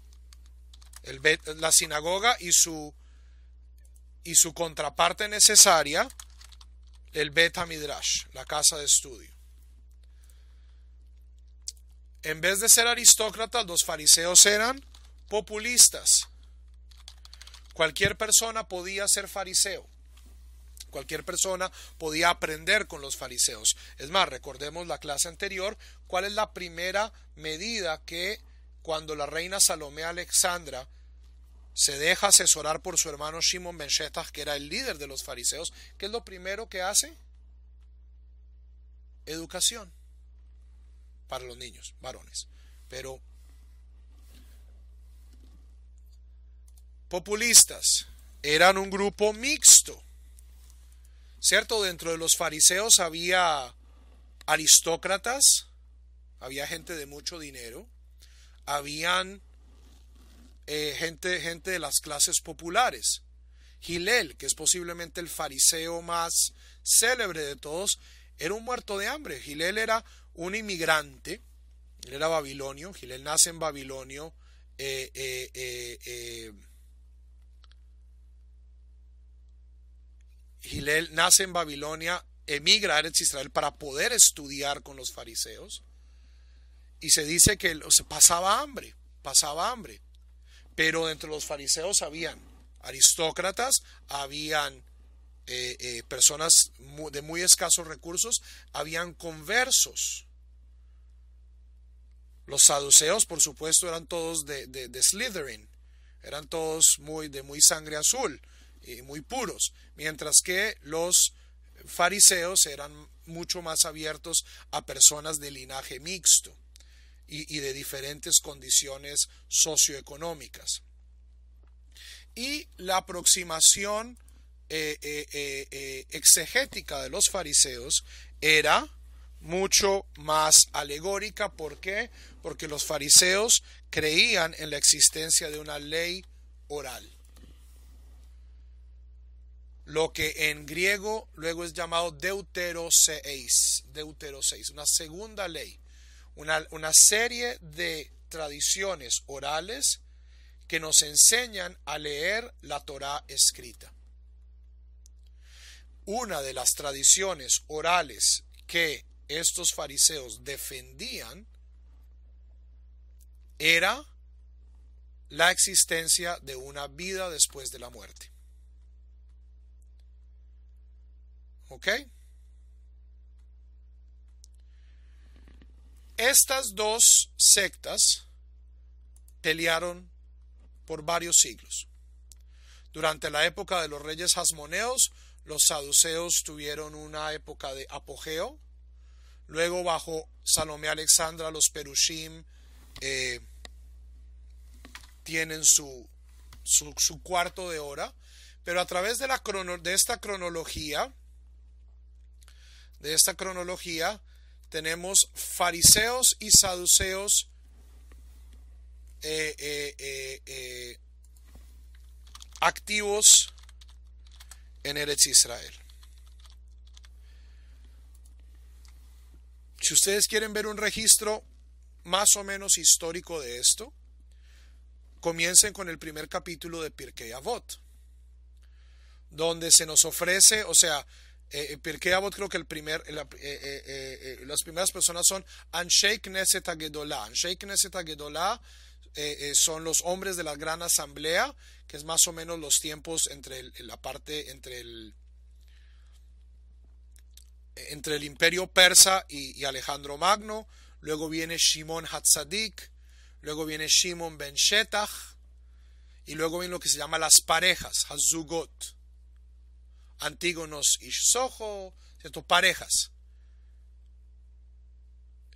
La sinagoga y su contraparte necesaria, el Bet HaMidrash, la casa de estudio. En vez de ser aristócratas, los fariseos eran populistas. Cualquier persona podía ser fariseo. Cualquier persona podía aprender con los fariseos. Es más, recordemos la clase anterior, ¿cuál es la primera medida que cuando la reina Salomé Alexandra se deja asesorar por su hermano Shimon ben Shetach, que era el líder de los fariseos? ¿Qué es lo primero que hace? Educación para los niños, varones. Pero populistas eran un grupo mixto, ¿cierto? Dentro de los fariseos había aristócratas, había gente de mucho dinero, habían gente de las clases populares. Hillel, que es posiblemente el fariseo más célebre de todos, era un muerto de hambre. Hillel era un inmigrante, él era babilonio, Hillel nace en Babilonio, Hillel nace en Babilonia, emigra a Eretz Israel para poder estudiar con los fariseos, y se dice que pasaba hambre, pero entre los fariseos habían aristócratas, habían personas de muy escasos recursos, habían conversos. Los saduceos, por supuesto, eran todos de Slytherin, eran todos de muy sangre azul y muy puros, mientras que los fariseos eran mucho más abiertos a personas de linaje mixto y de diferentes condiciones socioeconómicas. Y la aproximación exegética de los fariseos era mucho más alegórica. ¿Por qué? Porque los fariseos creían en la existencia de una ley oral, lo que en griego luego es llamado deuteroseis, una segunda ley, una serie de tradiciones orales que nos enseñan a leer la Torá escrita. Una de las tradiciones orales que estos fariseos defendían era la existencia de una vida después de la muerte. ¿Ok? Estas dos sectas pelearon por varios siglos. Durante la época de los reyes hasmoneos, los saduceos tuvieron una época de apogeo. Luego, bajo Salomé Alexandra, los perushim tienen su cuarto de hora. Pero a través de esta cronología, tenemos fariseos y saduceos activos en Eretz Israel. Si ustedes quieren ver un registro más o menos histórico de esto, comiencen con el primer capítulo de Pirkei Avot, donde se nos ofrece, o sea, Pirkei Avot, creo que las primeras personas son Anshei Knesset HaGedolah. Anshei Knesset HaGedolah son los hombres de la gran asamblea, que es más o menos los tiempos entre el imperio persa y Alejandro Magno. Luego viene Shimon Hatzadik, luego viene Shimon ben Shetach, y luego viene lo que se llama las parejas, Hazugot, Antígonos y Sojo, ¿cierto? Parejas.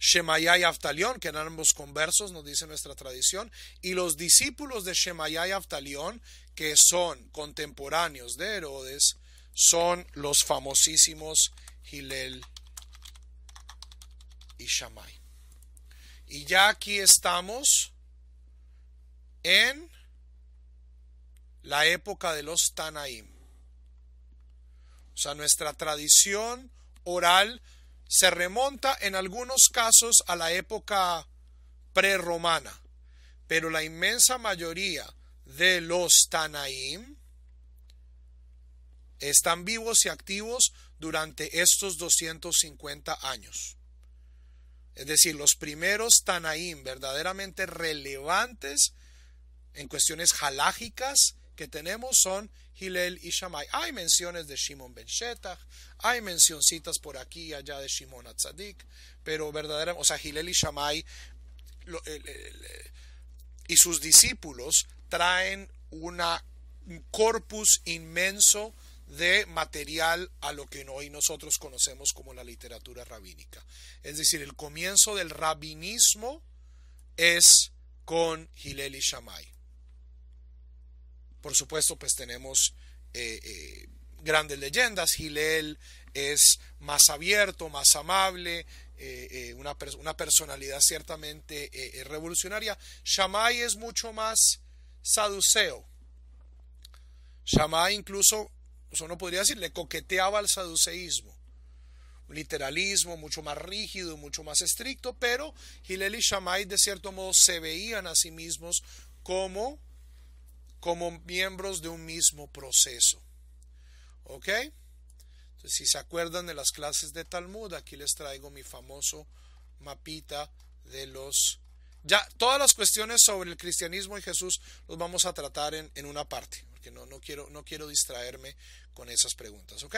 Shemaya y Aftalión, que eran ambos conversos, nos dice nuestra tradición, y los discípulos de Shemaya y Aftalión, que son contemporáneos de Herodes, son los famosísimos Hillel y Shammai. Y ya aquí estamos en la época de los Tanaim. O sea, nuestra tradición oral se remonta en algunos casos a la época prerromana, pero la inmensa mayoría de los Tanaim están vivos y activos durante estos 250 años. Es decir, los primeros Tanaim verdaderamente relevantes en cuestiones halágicas que tenemos son Hillel y Shammai. Hay menciones de Shimon ben Shetach, hay mencioncitas por aquí y allá de Shimon Hatzadik, pero verdaderamente, o sea, Hillel y Shammai y sus discípulos traen un corpus inmenso de material a lo que hoy nosotros conocemos como la literatura rabínica. Es decir, el comienzo del rabinismo es con Hillel y Shammai. Por supuesto, pues tenemos grandes leyendas. Hillel es más abierto, más amable, una personalidad ciertamente revolucionaria. Shammai es mucho más saduceo. Shammai incluso, uno podría decir, le coqueteaba al saduceísmo. Un literalismo mucho más rígido, mucho más estricto, pero Hillel y Shammai de cierto modo se veían a sí mismos como miembros de un mismo proceso. ¿Ok? Entonces, si se acuerdan de las clases de Talmud, aquí les traigo mi famoso mapita de los... Ya, todas las cuestiones sobre el cristianismo y Jesús los vamos a tratar en una parte, porque no quiero distraerme con esas preguntas. ¿Ok?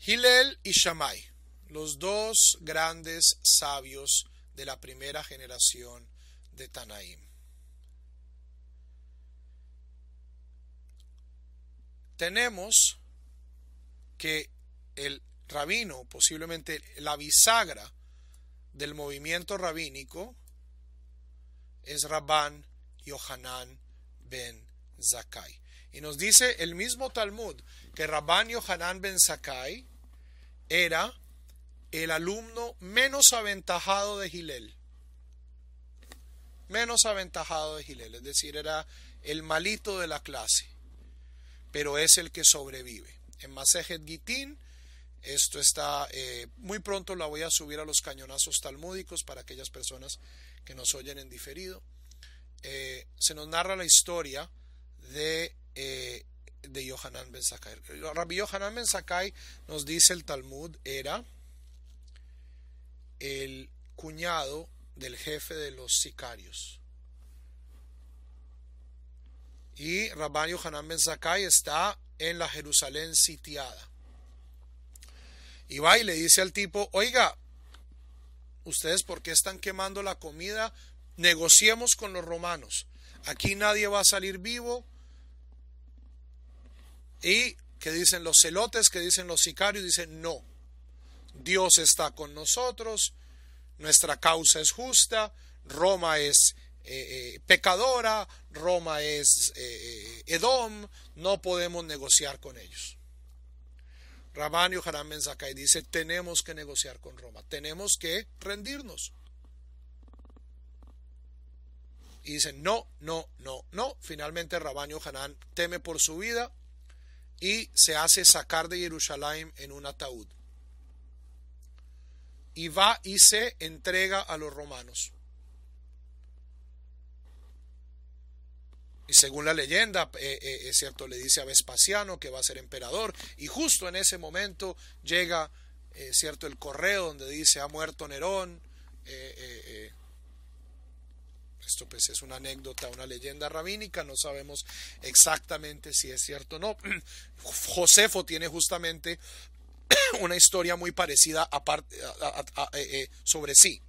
Hillel y Shammai, los dos grandes sabios de la primera generación de Tanaim. Tenemos que el rabino, posiblemente la bisagra del movimiento rabínico, es Rabban Yohanan ben Zakkai. Y nos dice el mismo Talmud que Rabban Yohanan ben Zakkai era el alumno menos aventajado de Hillel. Menos aventajado de Hillel, es decir, era el malito de la clase, pero es el que sobrevive. En Masejet Gitín, esto está, muy pronto la voy a subir a los cañonazos talmúdicos para aquellas personas que nos oyen en diferido. Se nos narra la historia de Yohanan ben Zakkai. Rabbi Yohanan ben Zakkai, nos dice el Talmud, era el cuñado del jefe de los sicarios. Y Rabban Yohanan ben Zakkai está en la Jerusalén sitiada. Y va y le dice al tipo: oiga, ¿ustedes por qué están quemando la comida negociemos con los romanos. Aquí nadie va a salir vivo. Y que dicen los celotes, que dicen los sicarios, dicen no. Dios está con nosotros, nuestra causa es justa, Roma es pecadora, Roma es Edom, no podemos negociar con ellos. Rabban Yohanan ben Zakkai dice, tenemos que negociar con Roma, tenemos que rendirnos. Y dicen, no. Finalmente Rabban Yohanan teme por su vida y se hace sacar de Jerusalén en un ataúd. Y va y se entrega a los romanos. Y según la leyenda, es cierto, le dice a Vespasiano que va a ser emperador. Y justo en ese momento llega, cierto, el correo donde dice ha muerto Nerón. Esto pues es una anécdota, una leyenda rabínica, no sabemos exactamente si es cierto o no. Josefo tiene justamente una historia muy parecida sobre sí.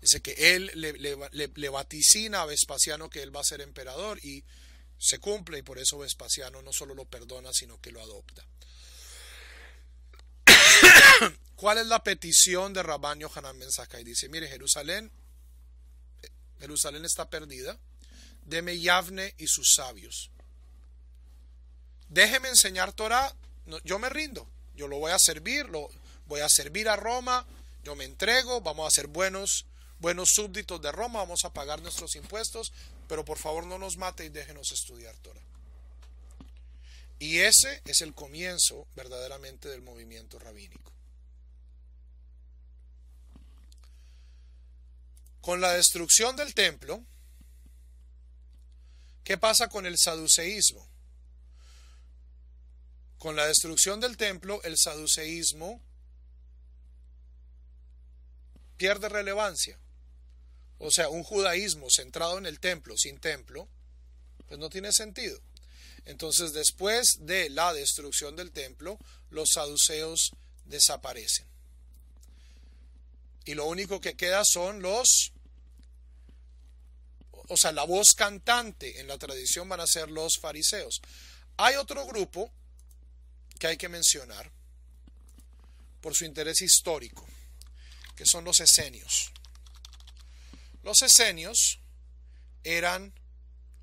Dice que él le vaticina a Vespasiano que él va a ser emperador y se cumple, y por eso Vespasiano no solo lo perdona sino que lo adopta. ¿Cuál es la petición de Rabban Yohanan ben Zakkai? Dice, mire, Jerusalén está perdida, deme Yavne y sus sabios, déjeme enseñar Torah, yo me rindo, yo lo voy a servir, voy a servir a Roma, yo me entrego, vamos a ser buenos súbditos de Roma, vamos a pagar nuestros impuestos, pero por favor no nos mate y déjenos estudiar Torah. Y ese es el comienzo verdaderamente del movimiento rabínico. Con la destrucción del templo, ¿qué pasa con el saduceísmo? Con la destrucción del templo, el saduceísmo pierde relevancia. O sea, un judaísmo centrado en el templo, sin templo, pues no tiene sentido. Entonces, después de la destrucción del templo, los saduceos desaparecen. Y lo único que queda son la voz cantante en la tradición van a ser los fariseos. Hay otro grupo que hay que mencionar por su interés histórico, que son los esenios. Los esenios eran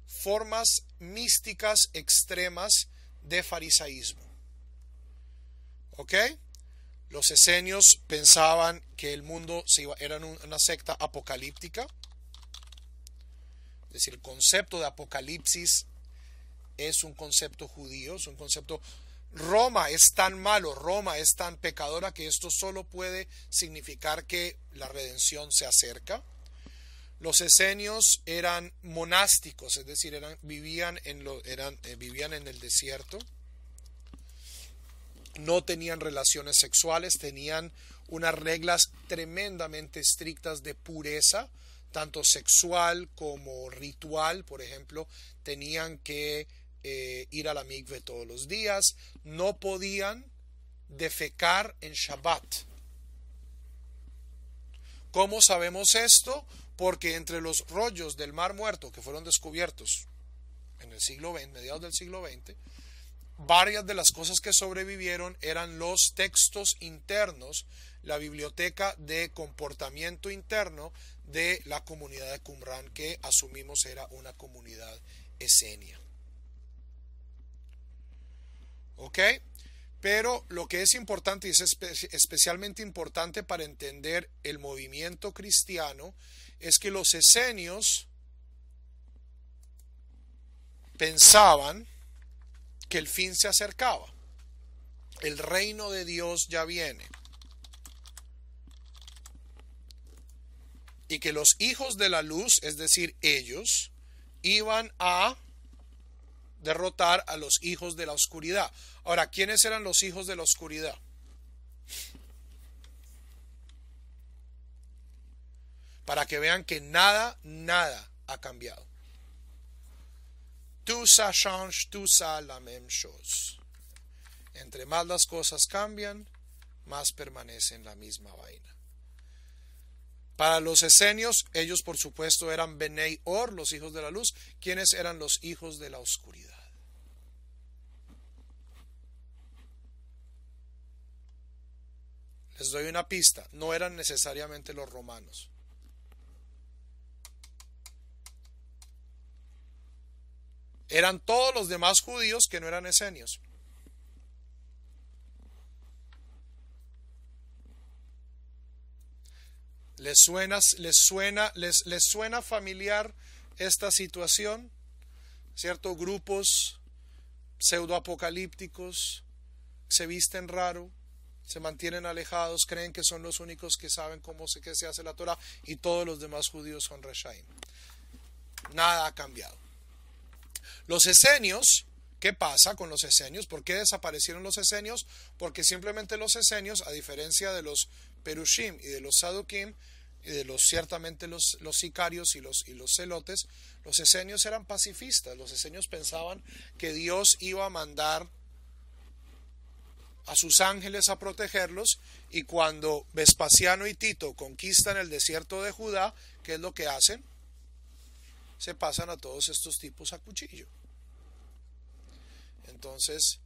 formas místicas extremas de farisaísmo. ¿Ok? Los esenios pensaban que el mundo era una secta apocalíptica. Es decir, el concepto de apocalipsis es un concepto judío, es un concepto. Roma es tan malo, Roma es tan pecadora que esto solo puede significar que la redención se acerca. Los esenios eran monásticos, es decir, vivían en el desierto. No tenían relaciones sexuales, tenían unas reglas tremendamente estrictas de pureza, tanto sexual como ritual. Por ejemplo, tenían que ir a la mikve todos los días, no podían defecar en Shabbat. ¿Cómo sabemos esto? Porque entre los rollos del Mar Muerto que fueron descubiertos en el siglo XX, mediados del siglo XX, varias de las cosas que sobrevivieron eran los textos internos, la biblioteca de comportamiento interno de la comunidad de Qumran, que asumimos era una comunidad esenia. ¿Ok? Pero lo que es importante, y es especialmente importante para entender el movimiento cristiano, es que los esenios pensaban que el fin se acercaba, el reino de Dios ya viene, y que los hijos de la luz, es decir, ellos, iban a derrotar a los hijos de la oscuridad. Ahora, ¿quiénes eran los hijos de la oscuridad? Para que vean que nada ha cambiado. Tout ça change, tout ça la même chose. Entre más las cosas cambian, más permanecen la misma vaina. Para los esenios, ellos por supuesto eran Benei Or, los hijos de la luz. ¿Quiénes eran los hijos de la oscuridad? Les doy una pista, no eran necesariamente los romanos. Eran todos los demás judíos que no eran esenios. ¿Les suena familiar esta situación? ¿Cierto? Grupos pseudoapocalípticos se visten raro, se mantienen alejados, creen que son los únicos que saben qué se hace la Torah, y todos los demás judíos son Reshaim. Nada ha cambiado. Los esenios, ¿qué pasa con los esenios? ¿Por qué desaparecieron los esenios? Porque simplemente los esenios, a diferencia de los Perushim y de los Sadukim, y de ciertamente los sicarios y los celotes, los esenios eran pacifistas. Los esenios pensaban que Dios iba a mandar a sus ángeles a protegerlos, y cuando Vespasiano y Tito conquistan el desierto de Judá, ¿qué es lo que hacen? Se pasan a todos estos tipos a cuchillo. Entonces,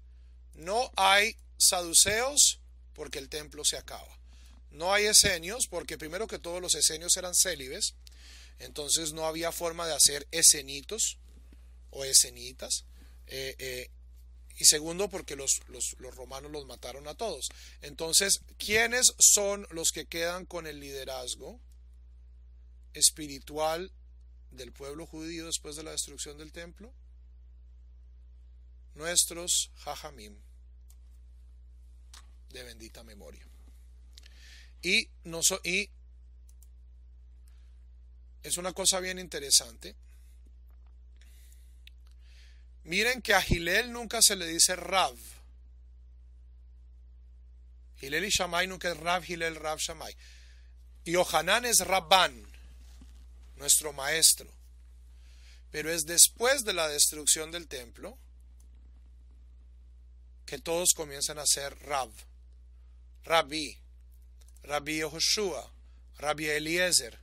no hay saduceos porque el templo se acaba. No hay esenios porque primero que todo los esenios eran célibes, entonces no había forma de hacer esenitos o esenitas. Y segundo porque los romanos los mataron a todos. Entonces, ¿quiénes son los que quedan con el liderazgo espiritual del pueblo judío después de la destrucción del templo? Nuestros Jajamim de bendita memoria. Y es una cosa bien interesante. Miren que a Hillel nunca se le dice Rav. Hillel y Shammai nunca es Rav, Hillel, Rav, Shammai. Y Yohanan es Rabban, nuestro maestro. Pero es después de la destrucción del templo que todos comienzan a ser Rav, Rabbi Yehoshua, Rabbi Eliezer,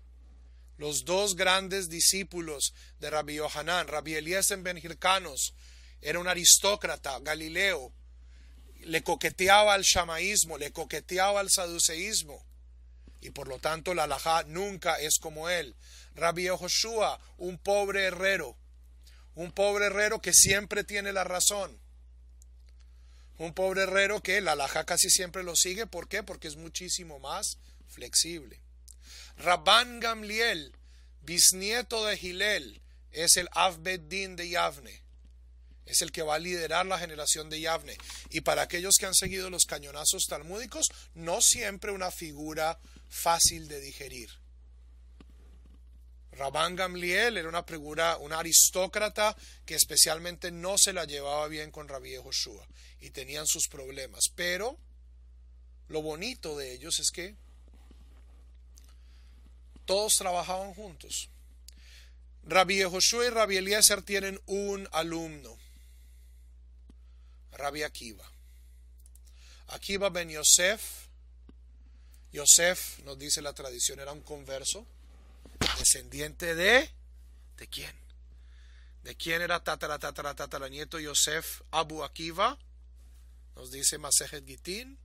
los dos grandes discípulos de Rabbi Yohanan. Rabbi Eliezer ben Hircanos era un aristócrata galileo, le coqueteaba al shamaísmo, le coqueteaba al saduceísmo, y por lo tanto la halajá nunca es como él. Rabbi Yehoshua, un pobre herrero que siempre tiene la razón. Un pobre herrero que la halajá casi siempre lo sigue. ¿Por qué? Porque es muchísimo más flexible. Rabban Gamliel, bisnieto de Hillel, es el Av Bet Din de Yavne. Es el que va a liderar la generación de Yavne. Y para aquellos que han seguido los cañonazos talmúdicos, no siempre una figura fácil de digerir. Rabban Gamliel era una figura, un aristócrata que especialmente no se la llevaba bien con Rabbi Yehoshua y tenían sus problemas. Pero lo bonito de ellos es que todos trabajaban juntos. Rabbi Yehoshua y Rabbi Eliezer tienen un alumno, Rabbi Akiva. Akiva ben Yosef. Yosef, nos dice la tradición, era un converso, descendiente ¿de quién? ¿De quién era tataranieto Yosef Abu Akiva? Nos dice Masejet Gitin,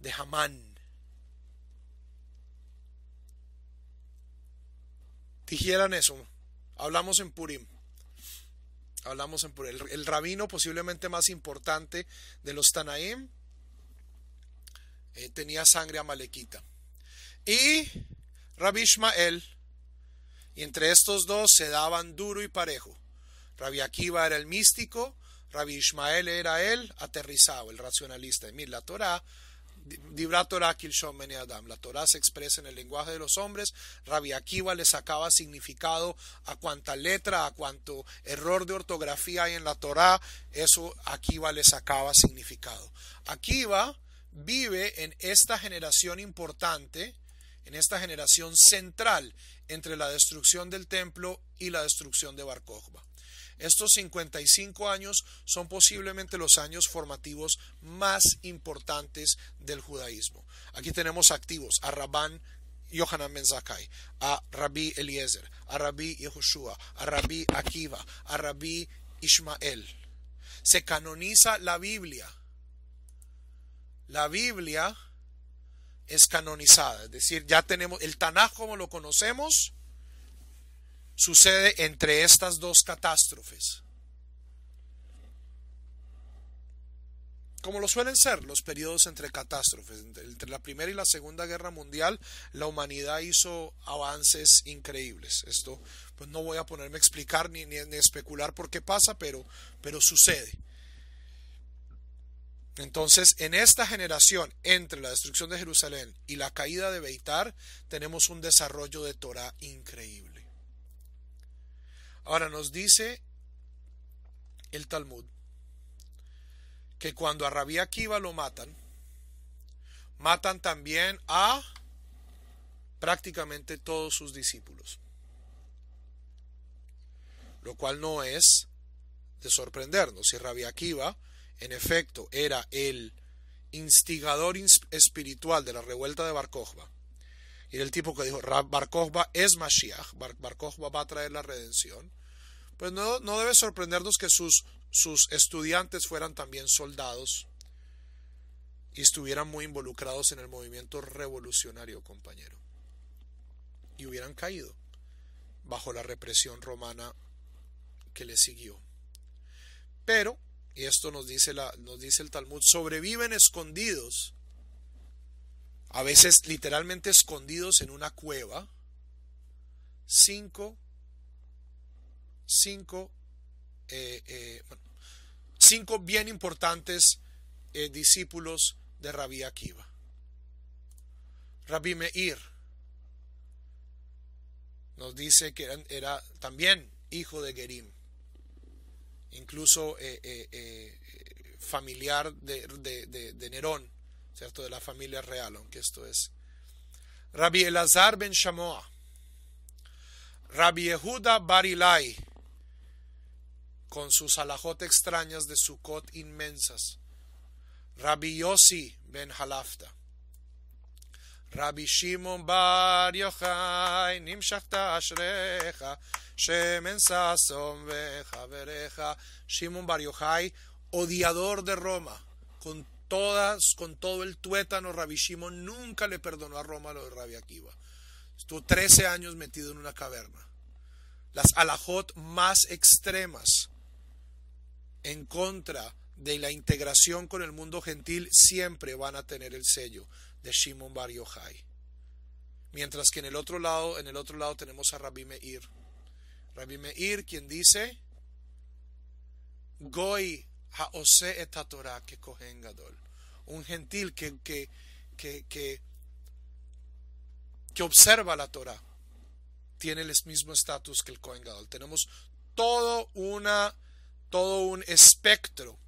de Hamán. Dijeran eso. Hablamos en Purim. El rabino posiblemente más importante de los Tanaim tenía sangre amalequita. Y Rabbi Ishmael. Y entre estos dos se daban duro y parejo. Rabbi Akiva era el místico, Rabbi Ishmael era el aterrizado, el racionalista. Y mira, la Torah, Dibrat Torah Kilshon Bnei Adam, la Torah se expresa en el lenguaje de los hombres. Rabbi Akiva le sacaba significado a cuanta letra, a cuanto error de ortografía hay en la Torah, eso Akiva le sacaba significado. Akiva vive en esta generación importante, en esta generación central entre la destrucción del templo y la destrucción de Bar Kokhba. Estos 55 años son posiblemente los años formativos más importantes del judaísmo. Aquí tenemos activos a Rabban Yohanan ben Zakkai, a Rabbi Eliezer, a Rabbi Yehoshua, a Rabbi Akiva, a Rabbi Ishmael. Se canoniza la Biblia. La Biblia es canonizada, es decir, ya tenemos el Tanaj como lo conocemos, sucede entre estas dos catástrofes. Como lo suelen ser los periodos entre catástrofes. Entre la Primera y la Segunda Guerra Mundial, la humanidad hizo avances increíbles. Esto, pues no voy a ponerme a explicar ni especular por qué pasa, pero sucede. Entonces, en esta generación, entre la destrucción de Jerusalén y la caída de Beitar, tenemos un desarrollo de Torah increíble. Ahora nos dice el Talmud que cuando a Rabbi Akiva lo matan también a prácticamente todos sus discípulos, lo cual no es de sorprendernos. Si Rabbi Akiva en efecto era el instigador espiritual de la revuelta de Bar Kokhba, y era el tipo que dijo Bar Kokhba es Mashiach, Bar Kokhba va a traer la redención, pues no debe sorprendernos que sus estudiantes fueran también soldados y estuvieran muy involucrados en el movimiento revolucionario, compañero, y hubieran caído bajo la represión romana que le siguió. Pero, y esto nos dice el Talmud, sobreviven escondidos, a veces literalmente escondidos en una cueva, cinco bien importantes discípulos de Rabbi Akiva. Rabbi Meir nos dice que era también hijo de Gerim, incluso familiar de Nerón, ¿cierto? De la familia real, aunque esto es. Rabbi Elazar ben Shamoa, Rabbi Yehuda bar Ilai, con sus alajot extrañas de Sukkot inmensas, Rabbi Yossi ben Halafta, Rabbi Shimon bar Yochai, Nimshachta Ashrecha, Shemen Sason vejavereja. Shimon bar Yochai, odiador de Roma, con todo el tuétano. Rabbi Shimon nunca le perdonó a Roma lo de Rabbi Akiva. Estuvo 13 años metido en una caverna. Las alajot más extremas en contra de la integración con el mundo gentil siempre van a tener el sello de Shimon bar Yochai. Mientras que en el otro lado tenemos a Rabbi Meir. Rabbi Meir, quien dice Goy haose et Torah que Kohen Gadol, un gentil que observa la Torah, tiene el mismo estatus que el Kohen Gadol. Tenemos todo un espectro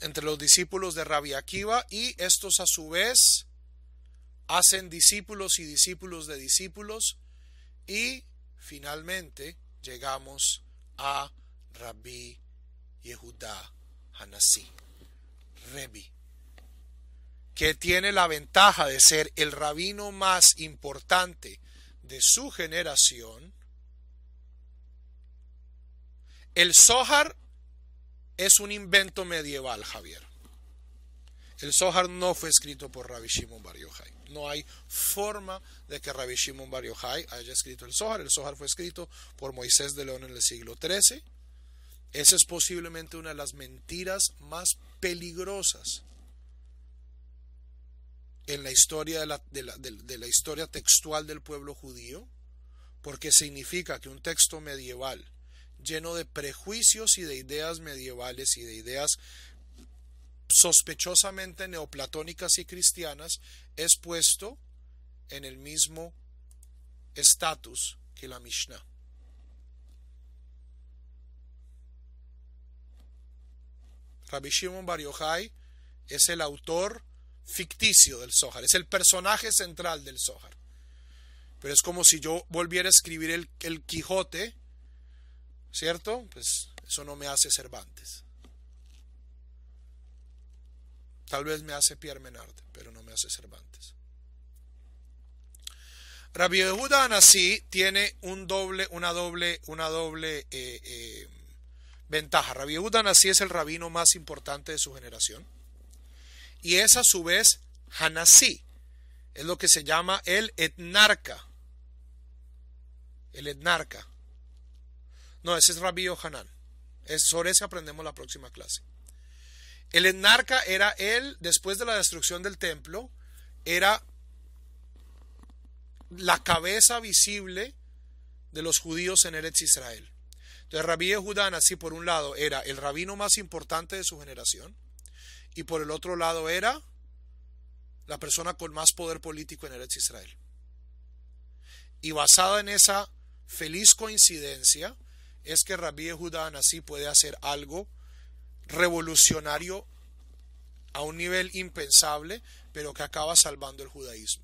entre los discípulos de Rabbi Akiva, y estos a su vez hacen discípulos y discípulos de discípulos, y finalmente llegamos a Rabbi Yehuda Hanassi, Rebbi, que tiene la ventaja de ser el rabino más importante de su generación. El Zohar es un invento medieval, Javier. El Zohar no fue escrito por Rabbi Shimon bar Yochai. No hay forma de que Rabbi Shimon bar Yochai haya escrito el Zohar. El Zohar fue escrito por Moisés de León en el siglo XIII. Esa es posiblemente una de las mentiras más peligrosas en la historia de la historia textual del pueblo judío, porque significa que un texto medieval lleno de prejuicios y de ideas medievales y de ideas sospechosamente neoplatónicas y cristianas es puesto en el mismo estatus que la Mishnah. Rabbi Shimon bar Yochai es el autor ficticio del Zohar, es el personaje central del Zohar, pero es como si yo volviera a escribir el Quijote ¿cierto? Pues eso no me hace Cervantes. Tal vez me hace Pierre Menard, pero no me hace Cervantes. Rabbi Yehuda Anasí tiene una doble ventaja. Rabbi Yehuda Anasí es el rabino más importante de su generación y es a su vez Hanasí, es lo que se llama el etnarca. El etnarca. No, ese es Rabbi Yohanan. Sobre ese aprendemos la próxima clase. El etnarca era él, después de la destrucción del templo, era la cabeza visible de los judíos en Eretz Israel. Entonces Rabbi Yehuda Anasí por un lado era el rabino más importante de su generación y por el otro lado era la persona con más poder político en Eretz Israel. Y basada en esa feliz coincidencia es que Rabbi Yehuda Anasí puede hacer algo revolucionario a un nivel impensable, pero que acaba salvando el judaísmo.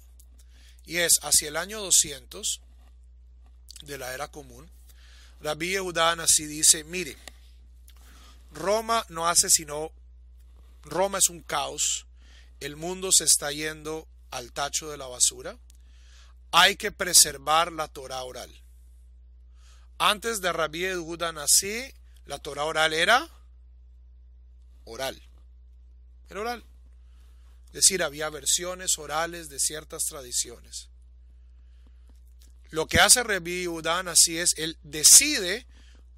Y es hacia el año 200 de la era común, Rabbi Yehuda Anasí dice, mire, Roma es un caos, el mundo se está yendo al tacho de la basura, hay que preservar la Torá oral. Antes de Rabbi Yehuda Anasí, la Torá oral era oral. Era oral. Es decir, había versiones orales de ciertas tradiciones. Lo que hace Rabbi Yehuda Anasí es, él decide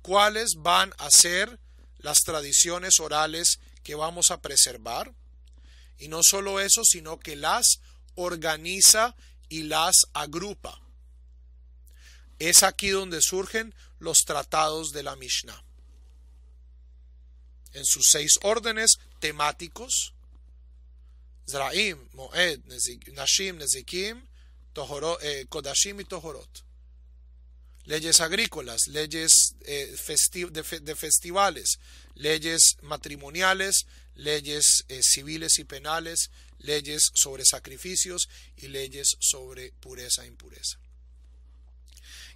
cuáles van a ser las tradiciones orales que vamos a preservar. Y no solo eso, sino que las organiza y las agrupa. Es aquí donde surgen los tratados de la Mishnah. En sus 6 órdenes temáticos, Zraim, Moed, Nashim, Nezikim, Kodashim y Tohorot. Leyes agrícolas, leyes de festivales, leyes matrimoniales, leyes civiles y penales, leyes sobre sacrificios y leyes sobre pureza e impureza.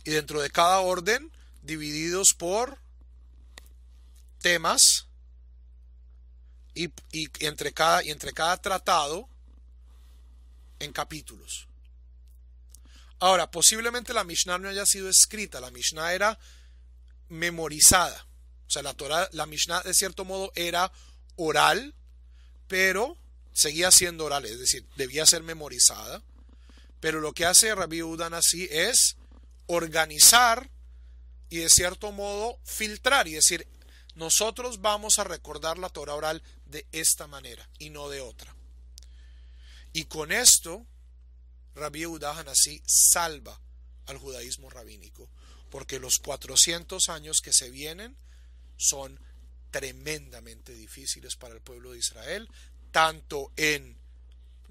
Y dentro de cada orden, divididos por temas y entre cada tratado en capítulos. Ahora, posiblemente la Mishnah no haya sido escrita, la Mishnah era memorizada. O sea, la Mishnah de cierto modo era oral, pero seguía siendo oral, es decir, debía ser memorizada. Pero lo que hace Rabbi Yehuda Anasí es organizar y de cierto modo filtrar y decir, nosotros vamos a recordar la Torah oral de esta manera y no de otra. Y con esto, Rabbi Yehuda Anasí salva al judaísmo rabínico, porque los 400 años que se vienen son tremendamente difíciles para el pueblo de Israel, tanto en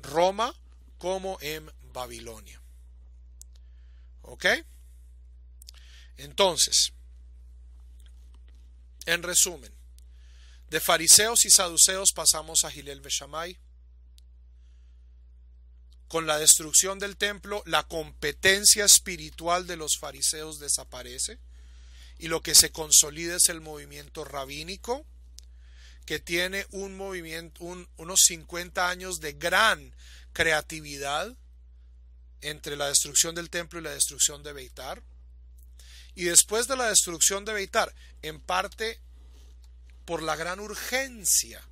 Roma como en Babilonia. ¿Ok? Entonces, en resumen, de fariseos y saduceos pasamos a Hillel Beshamai. Con la destrucción del templo, la competencia espiritual de los fariseos desaparece y lo que se consolida es el movimiento rabínico, que tiene unos 50 años de gran creatividad entre la destrucción del templo y la destrucción de Beitar. Y después de la destrucción de Beitar, en parte por la gran urgencia,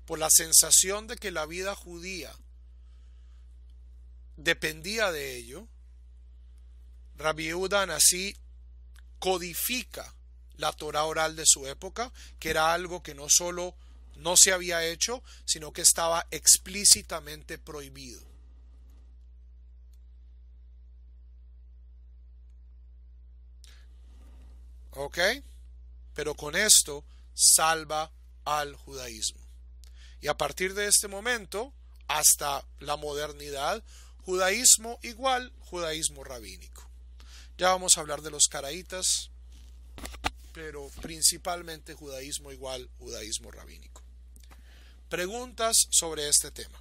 por la sensación de que la vida judía dependía de ello, Rabbi Yehuda Anasí codifica la Torah oral de su época, que era algo que no solo no se había hecho, sino que estaba explícitamente prohibido. ¿Ok? Pero con esto salva al judaísmo. Y a partir de este momento, hasta la modernidad, judaísmo igual judaísmo rabínico. Ya vamos a hablar de los caraítas, pero principalmente judaísmo igual judaísmo rabínico. Preguntas sobre este tema.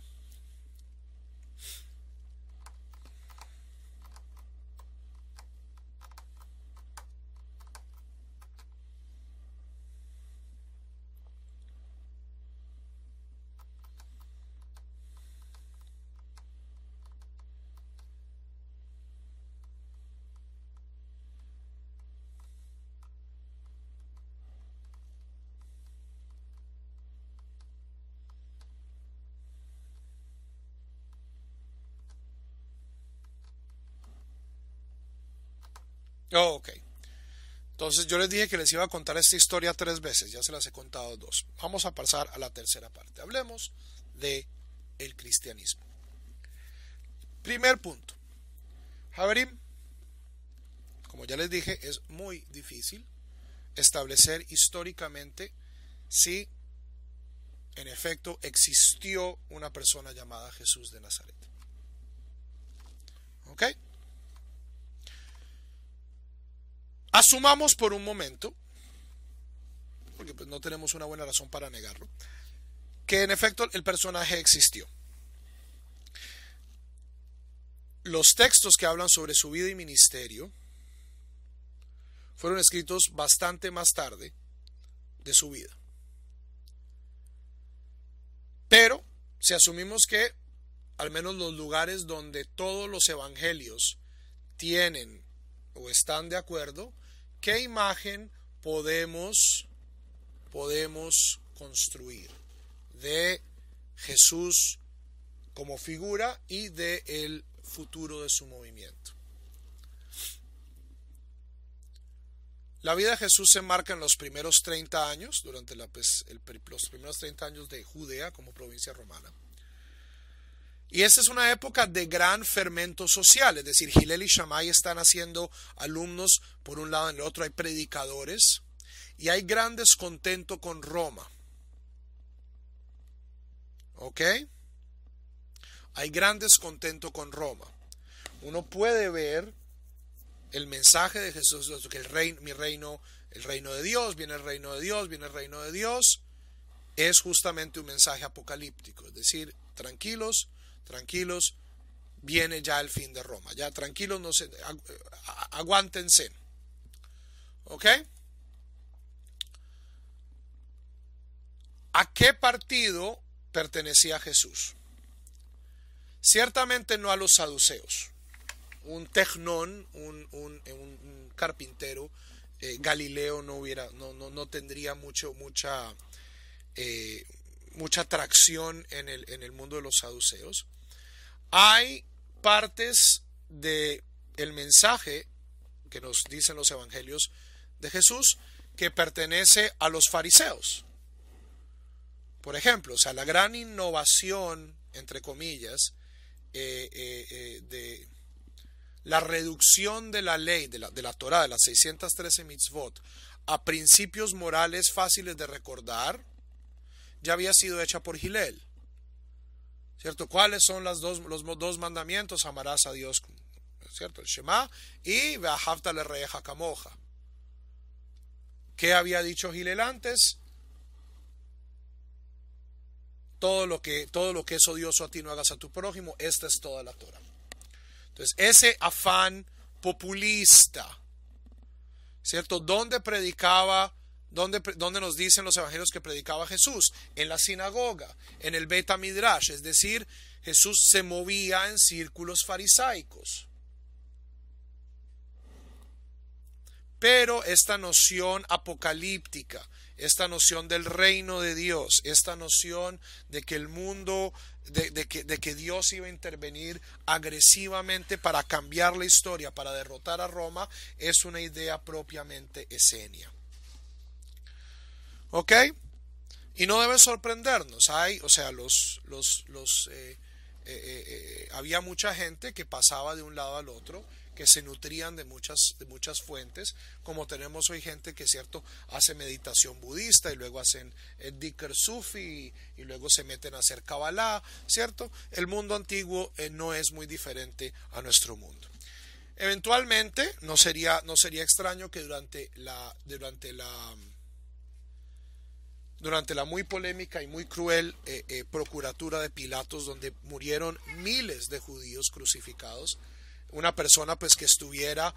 Oh, ok. Entonces yo les dije que les iba a contar esta historia 3 veces, ya se las he contado 2. Vamos a pasar a la tercera parte. Hablemos de el cristianismo. Primer punto. Javerim, como ya les dije, es muy difícil establecer históricamente si en efecto existió una persona llamada Jesús de Nazaret. ¿Ok? Asumamos por un momento, porque pues no tenemos una buena razón para negarlo, que en efecto el personaje existió. Los textos que hablan sobre su vida y ministerio fueron escritos bastante más tarde de su vida. Pero si asumimos que al menos los lugares donde todos los evangelios tienen o están de acuerdo, ¿qué imagen podemos construir de Jesús como figura y de el futuro de su movimiento? La vida de Jesús se marca en los primeros 30 años, durante los primeros 30 años de Judea como provincia romana. Y esta es una época de gran fermento social, es decir, Hillel y Shammai están haciendo alumnos por un lado, en el otro hay predicadores, y hay gran descontento con Roma. ¿Ok? Hay gran descontento con Roma. Uno puede ver el mensaje de Jesús, que el reino de Dios, viene el reino de Dios, viene el reino de Dios, es justamente un mensaje apocalíptico, es decir, tranquilos, viene ya el fin de Roma, ya tranquilos, no se, aguántense. ¿Ok? ¿A qué partido pertenecía Jesús? Ciertamente no a los saduceos. Un tecnón, un carpintero Galileo no tendría mucha atracción en el mundo de los saduceos. Hay partes del mensaje que nos dicen los evangelios de Jesús que pertenece a los fariseos. Por ejemplo, o sea, la gran innovación, entre comillas, de la reducción de la ley, de la Torá, de las 613 mitzvot, a principios morales fáciles de recordar, ya había sido hecha por Hillel. ¿Cierto? ¿Cuáles son los dos mandamientos? Amarás a Dios, ¿cierto? El Shema y Ve'ahavta lereja kamoja. ¿Qué había dicho Hillel antes? Todo lo que es odioso a ti no hagas a tu prójimo. Esta es toda la Torah. Entonces, ese afán populista, ¿cierto? ¿Dónde nos dicen los evangelios que predicaba Jesús? En la sinagoga, en el Beit HaMidrash, es decir, Jesús se movía en círculos farisaicos. Pero esta noción apocalíptica, esta noción del reino de Dios, esta noción de que el mundo, de que Dios iba a intervenir agresivamente para cambiar la historia, para derrotar a Roma, es una idea propiamente esenia. ¿Ok? Y no debe sorprendernos. Había mucha gente que pasaba de un lado al otro, que se nutrían de muchas fuentes, como tenemos hoy gente que, cierto, hace meditación budista y luego hacen el Dhikr Sufi y luego se meten a hacer Kabbalah, ¿cierto? El mundo antiguo no es muy diferente a nuestro mundo. Eventualmente no sería extraño que durante la muy polémica y muy cruel procuratura de Pilatos, donde murieron miles de judíos crucificados, una persona pues que estuviera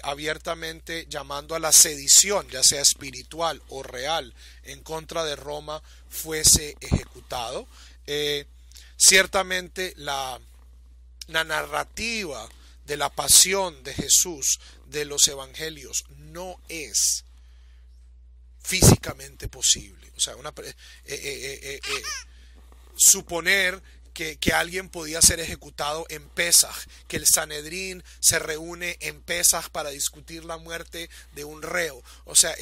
abiertamente llamando a la sedición, ya sea espiritual o real, en contra de Roma, fuese ejecutado. Ciertamente la narrativa de la pasión de Jesús de los evangelios no es físicamente posible. O sea, suponer que alguien podía ser ejecutado en Pesaj, que el Sanedrín se reúne en Pesaj para discutir la muerte de un reo. O sea,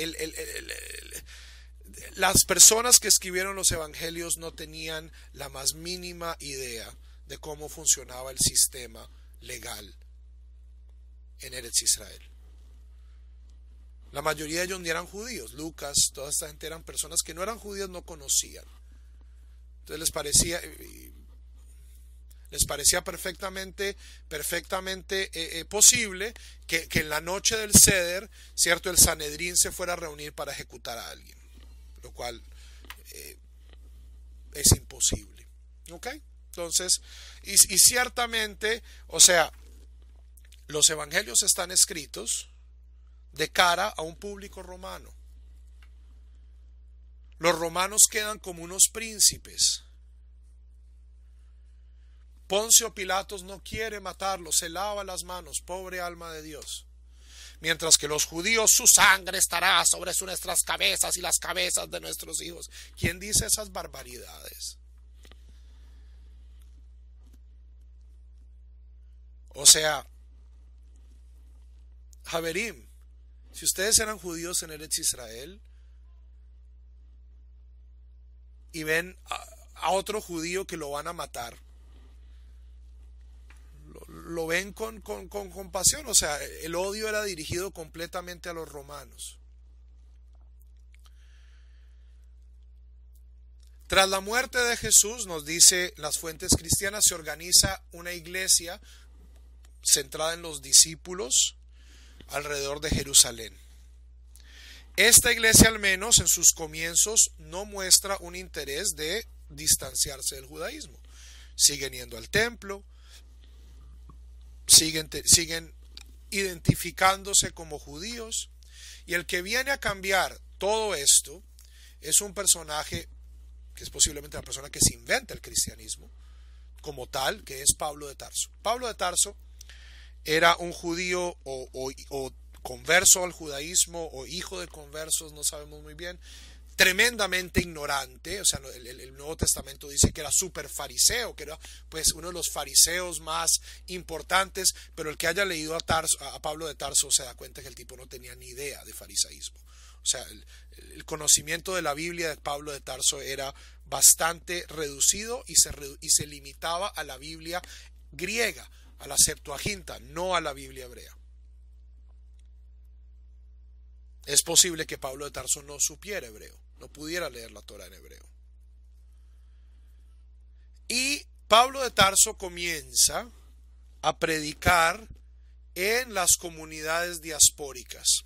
las personas que escribieron los evangelios no tenían la más mínima idea de cómo funcionaba el sistema legal en Eretz Israel. La mayoría de ellos ni eran judíos. Lucas, toda esta gente eran personas que no eran judíos, no conocían. Entonces les parecía perfectamente posible que en la noche del Seder, cierto, el Sanedrín se fuera a reunir para ejecutar a alguien, lo cual es imposible. ¿Ok? Entonces, y ciertamente, o sea, los evangelios están escritos de cara a un público romano. Los romanos quedan como unos príncipes. Poncio Pilatos no quiere matarlo, se lava las manos, pobre alma de Dios. Mientras que los judíos, su sangre estará sobre nuestras cabezas y las cabezas de nuestros hijos. ¿Quién dice esas barbaridades? O sea, Javerim, si ustedes eran judíos en Eretz Israel y ven a otro judío que lo van a matar, lo ven con compasión. O sea, el odio era dirigido completamente a los romanos. Tras la muerte de Jesús, nos dice las fuentes cristianas, se organiza una iglesia centrada en los discípulos alrededor de Jerusalén. Esta iglesia, al menos en sus comienzos, no muestra un interés de distanciarse del judaísmo. Siguen yendo al templo, siguen identificándose como judíos, y el que viene a cambiar todo esto es un personaje que es posiblemente la persona que se inventa el cristianismo como tal, que es Pablo de Tarso. Pablo de Tarso era un judío o converso al judaísmo o hijo de conversos, no sabemos muy bien, tremendamente ignorante. O sea, el Nuevo Testamento dice que era súper fariseo, que era pues uno de los fariseos más importantes, pero el que haya leído a Pablo de Tarso se da cuenta que el tipo no tenía ni idea de farisaísmo. O sea, el conocimiento de la Biblia de Pablo de Tarso era bastante reducido y se limitaba a la Biblia griega, a la Septuaginta, no a la Biblia hebrea. Es posible que Pablo de Tarso no supiera hebreo, no pudiera leer la Torá en hebreo. Y Pablo de Tarso comienza a predicar en las comunidades diaspóricas,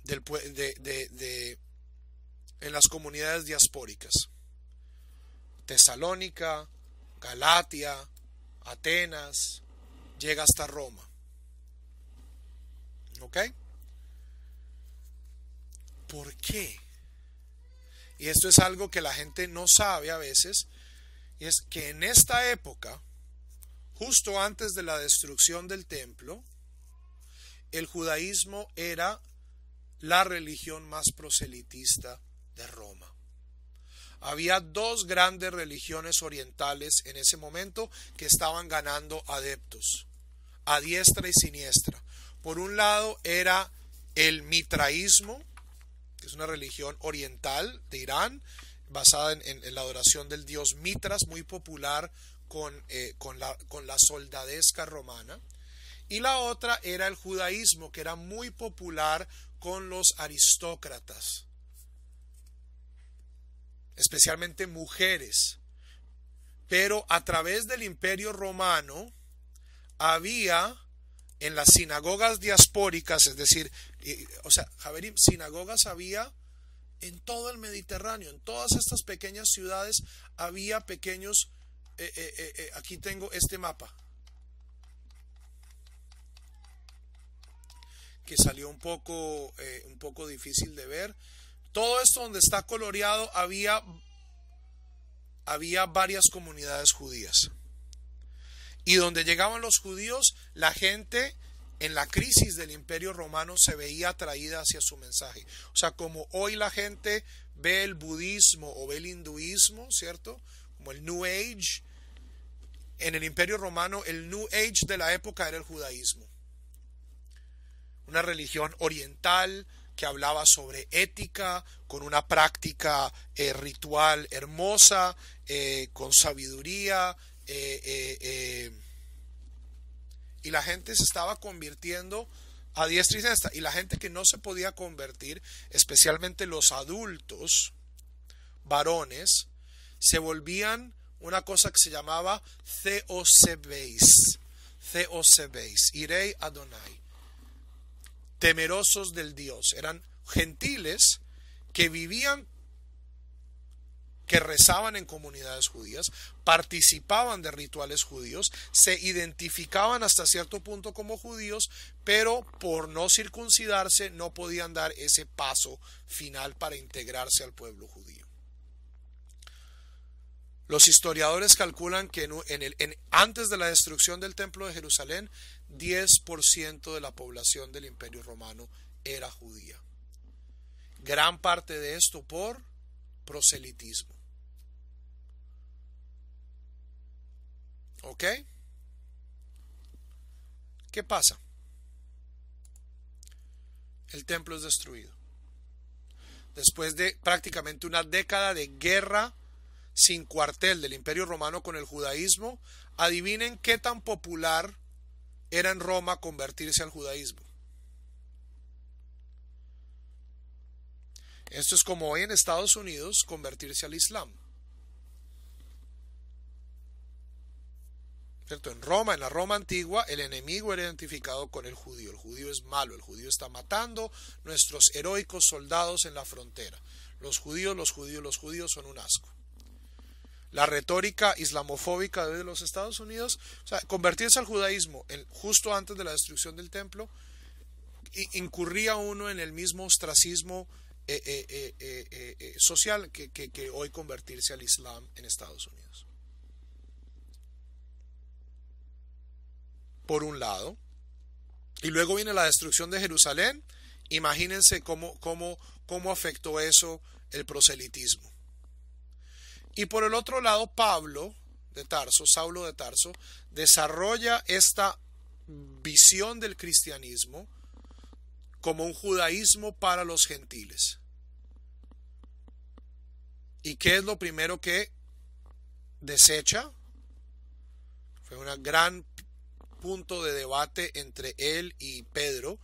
en las comunidades diaspóricas, Tesalónica, Galatia, Atenas, llega hasta Roma. ¿Ok? ¿Por qué? Y esto es algo que la gente no sabe a veces, y es que en esta época, justo antes de la destrucción del templo, el judaísmo era la religión más proselitista de Roma. Había dos grandes religiones orientales en ese momento que estaban ganando adeptos, a diestra y siniestra. Por un lado era el mitraísmo, que es una religión oriental de Irán, basada en la adoración del dios Mitras, muy popular con la soldadesca romana. Y la otra era el judaísmo, que era muy popular con los aristócratas, especialmente mujeres. Pero a través del Imperio Romano había en las sinagogas diaspóricas, es decir, Javerim, sinagogas había en todo el Mediterráneo, en todas estas pequeñas ciudades había pequeños, aquí tengo este mapa, que salió un poco difícil de ver. Todo esto donde está coloreado había varias comunidades judías. Y donde llegaban los judíos, la gente en la crisis del Imperio Romano se veía atraída hacia su mensaje. O sea, como hoy la gente ve el budismo o ve el hinduismo, ¿cierto?, como el New Age. En el Imperio Romano, el New Age de la época era el judaísmo. Una religión oriental que hablaba sobre ética, con una práctica ritual hermosa, con sabiduría, y la gente se estaba convirtiendo a diestra y siniestra. Y la gente que no se podía convertir, especialmente los adultos, varones, se volvían una cosa que se llamaba Theosebeis, Irei Adonai, temerosos del Dios. Eran gentiles que vivían, que rezaban en comunidades judías, participaban de rituales judíos, se identificaban hasta cierto punto como judíos, pero por no circuncidarse no podían dar ese paso final para integrarse al pueblo judío. Los historiadores calculan que antes de la destrucción del templo de Jerusalén, 10% de la población del Imperio Romano era judía. Gran parte de esto por proselitismo. ¿Ok? ¿Qué pasa? El templo es destruido. Después de prácticamente una década de guerra sin cuartel del Imperio Romano con el judaísmo, adivinen qué tan popular era en Roma convertirse al judaísmo. Esto es como hoy en Estados Unidos convertirse al Islam. ¿Cierto? En Roma, en la Roma antigua, el enemigo era identificado con el judío. El judío es malo, el judío está matando nuestros heroicos soldados en la frontera. Los judíos son un asco. La retórica islamofóbica de los Estados Unidos, o sea, convertirse al judaísmo justo antes de la destrucción del templo, incurría uno en el mismo ostracismo social que hoy convertirse al Islam en Estados Unidos. Por un lado, y luego viene la destrucción de Jerusalén. Imagínense cómo afectó eso el proselitismo. Y por el otro lado, Saulo de Tarso, desarrolla esta visión del cristianismo como un judaísmo para los gentiles. ¿Y qué es lo primero que desecha? Fue un gran punto de debate entre él y Pedro,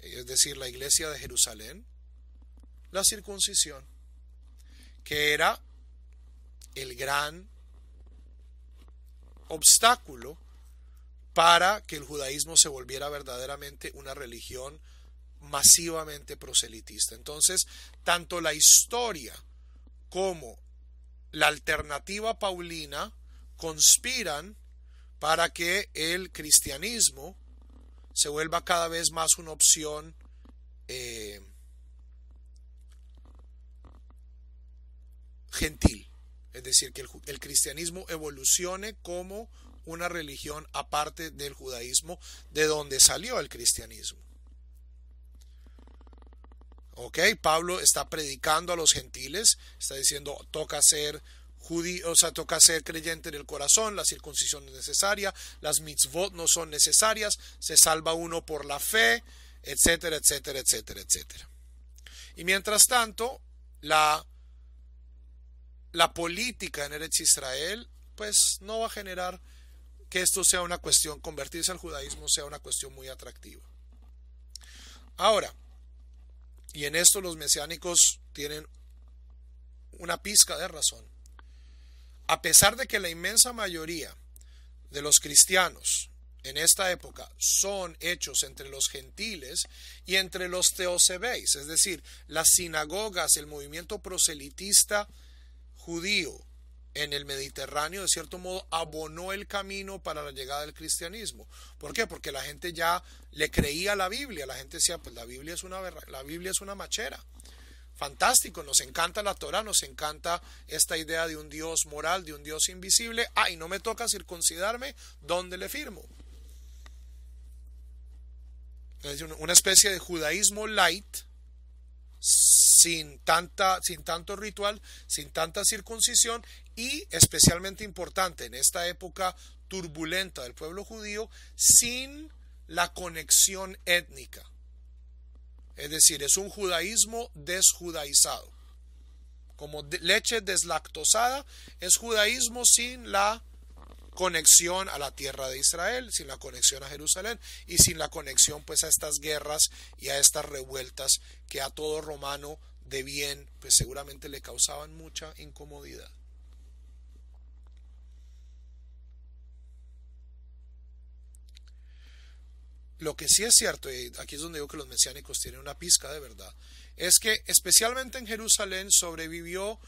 es decir, la iglesia de Jerusalén, la circuncisión, que era el gran obstáculo para que el judaísmo se volviera verdaderamente una religión masivamente proselitista. Entonces, tanto la historia como la alternativa paulina conspiran para que el cristianismo se vuelva cada vez más una opción gentil. Es decir, que el cristianismo evolucione como una religión aparte del judaísmo, de donde salió el cristianismo. Ok, Pablo está predicando a los gentiles, está diciendo, toca ser judío, o sea, toca ser creyente en el corazón, la circuncisión es necesaria, las mitzvot no son necesarias, se salva uno por la fe, etcétera, etcétera, etcétera, etcétera. Y mientras tanto, la política en Eretz Israel, pues no va a generar que esto sea una cuestión, convertirse al judaísmo sea una cuestión muy atractiva. Ahora, y en esto los mesiánicos tienen una pizca de razón, a pesar de que la inmensa mayoría de los cristianos en esta época son hechos entre los gentiles y entre los teosebeis, es decir, las sinagogas, el movimiento proselitista judío en el Mediterráneo, de cierto modo, abonó el camino para la llegada del cristianismo. ¿Por qué? Porque la gente ya le creía a la Biblia. La gente decía, pues la Biblia es una machera. Fantástico, nos encanta la Torah, nos encanta esta idea de un Dios moral, de un Dios invisible. Y no me toca circuncidarme, ¿dónde le firmo? Es una especie de judaísmo light, sin tanto ritual, sin tanta circuncisión, y especialmente importante en esta época turbulenta del pueblo judío, sin la conexión étnica. Es decir, es un judaísmo desjudaizado. Como leche deslactosada, es judaísmo sin la conexión a la tierra de Israel, sin la conexión a Jerusalén y sin la conexión pues a estas guerras y a estas revueltas que a todo romano de bien pues seguramente le causaban mucha incomodidad. Lo que sí es cierto, y aquí es donde digo que los mesiánicos tienen una pizca de verdad, es que especialmente en Jerusalén sobrevivió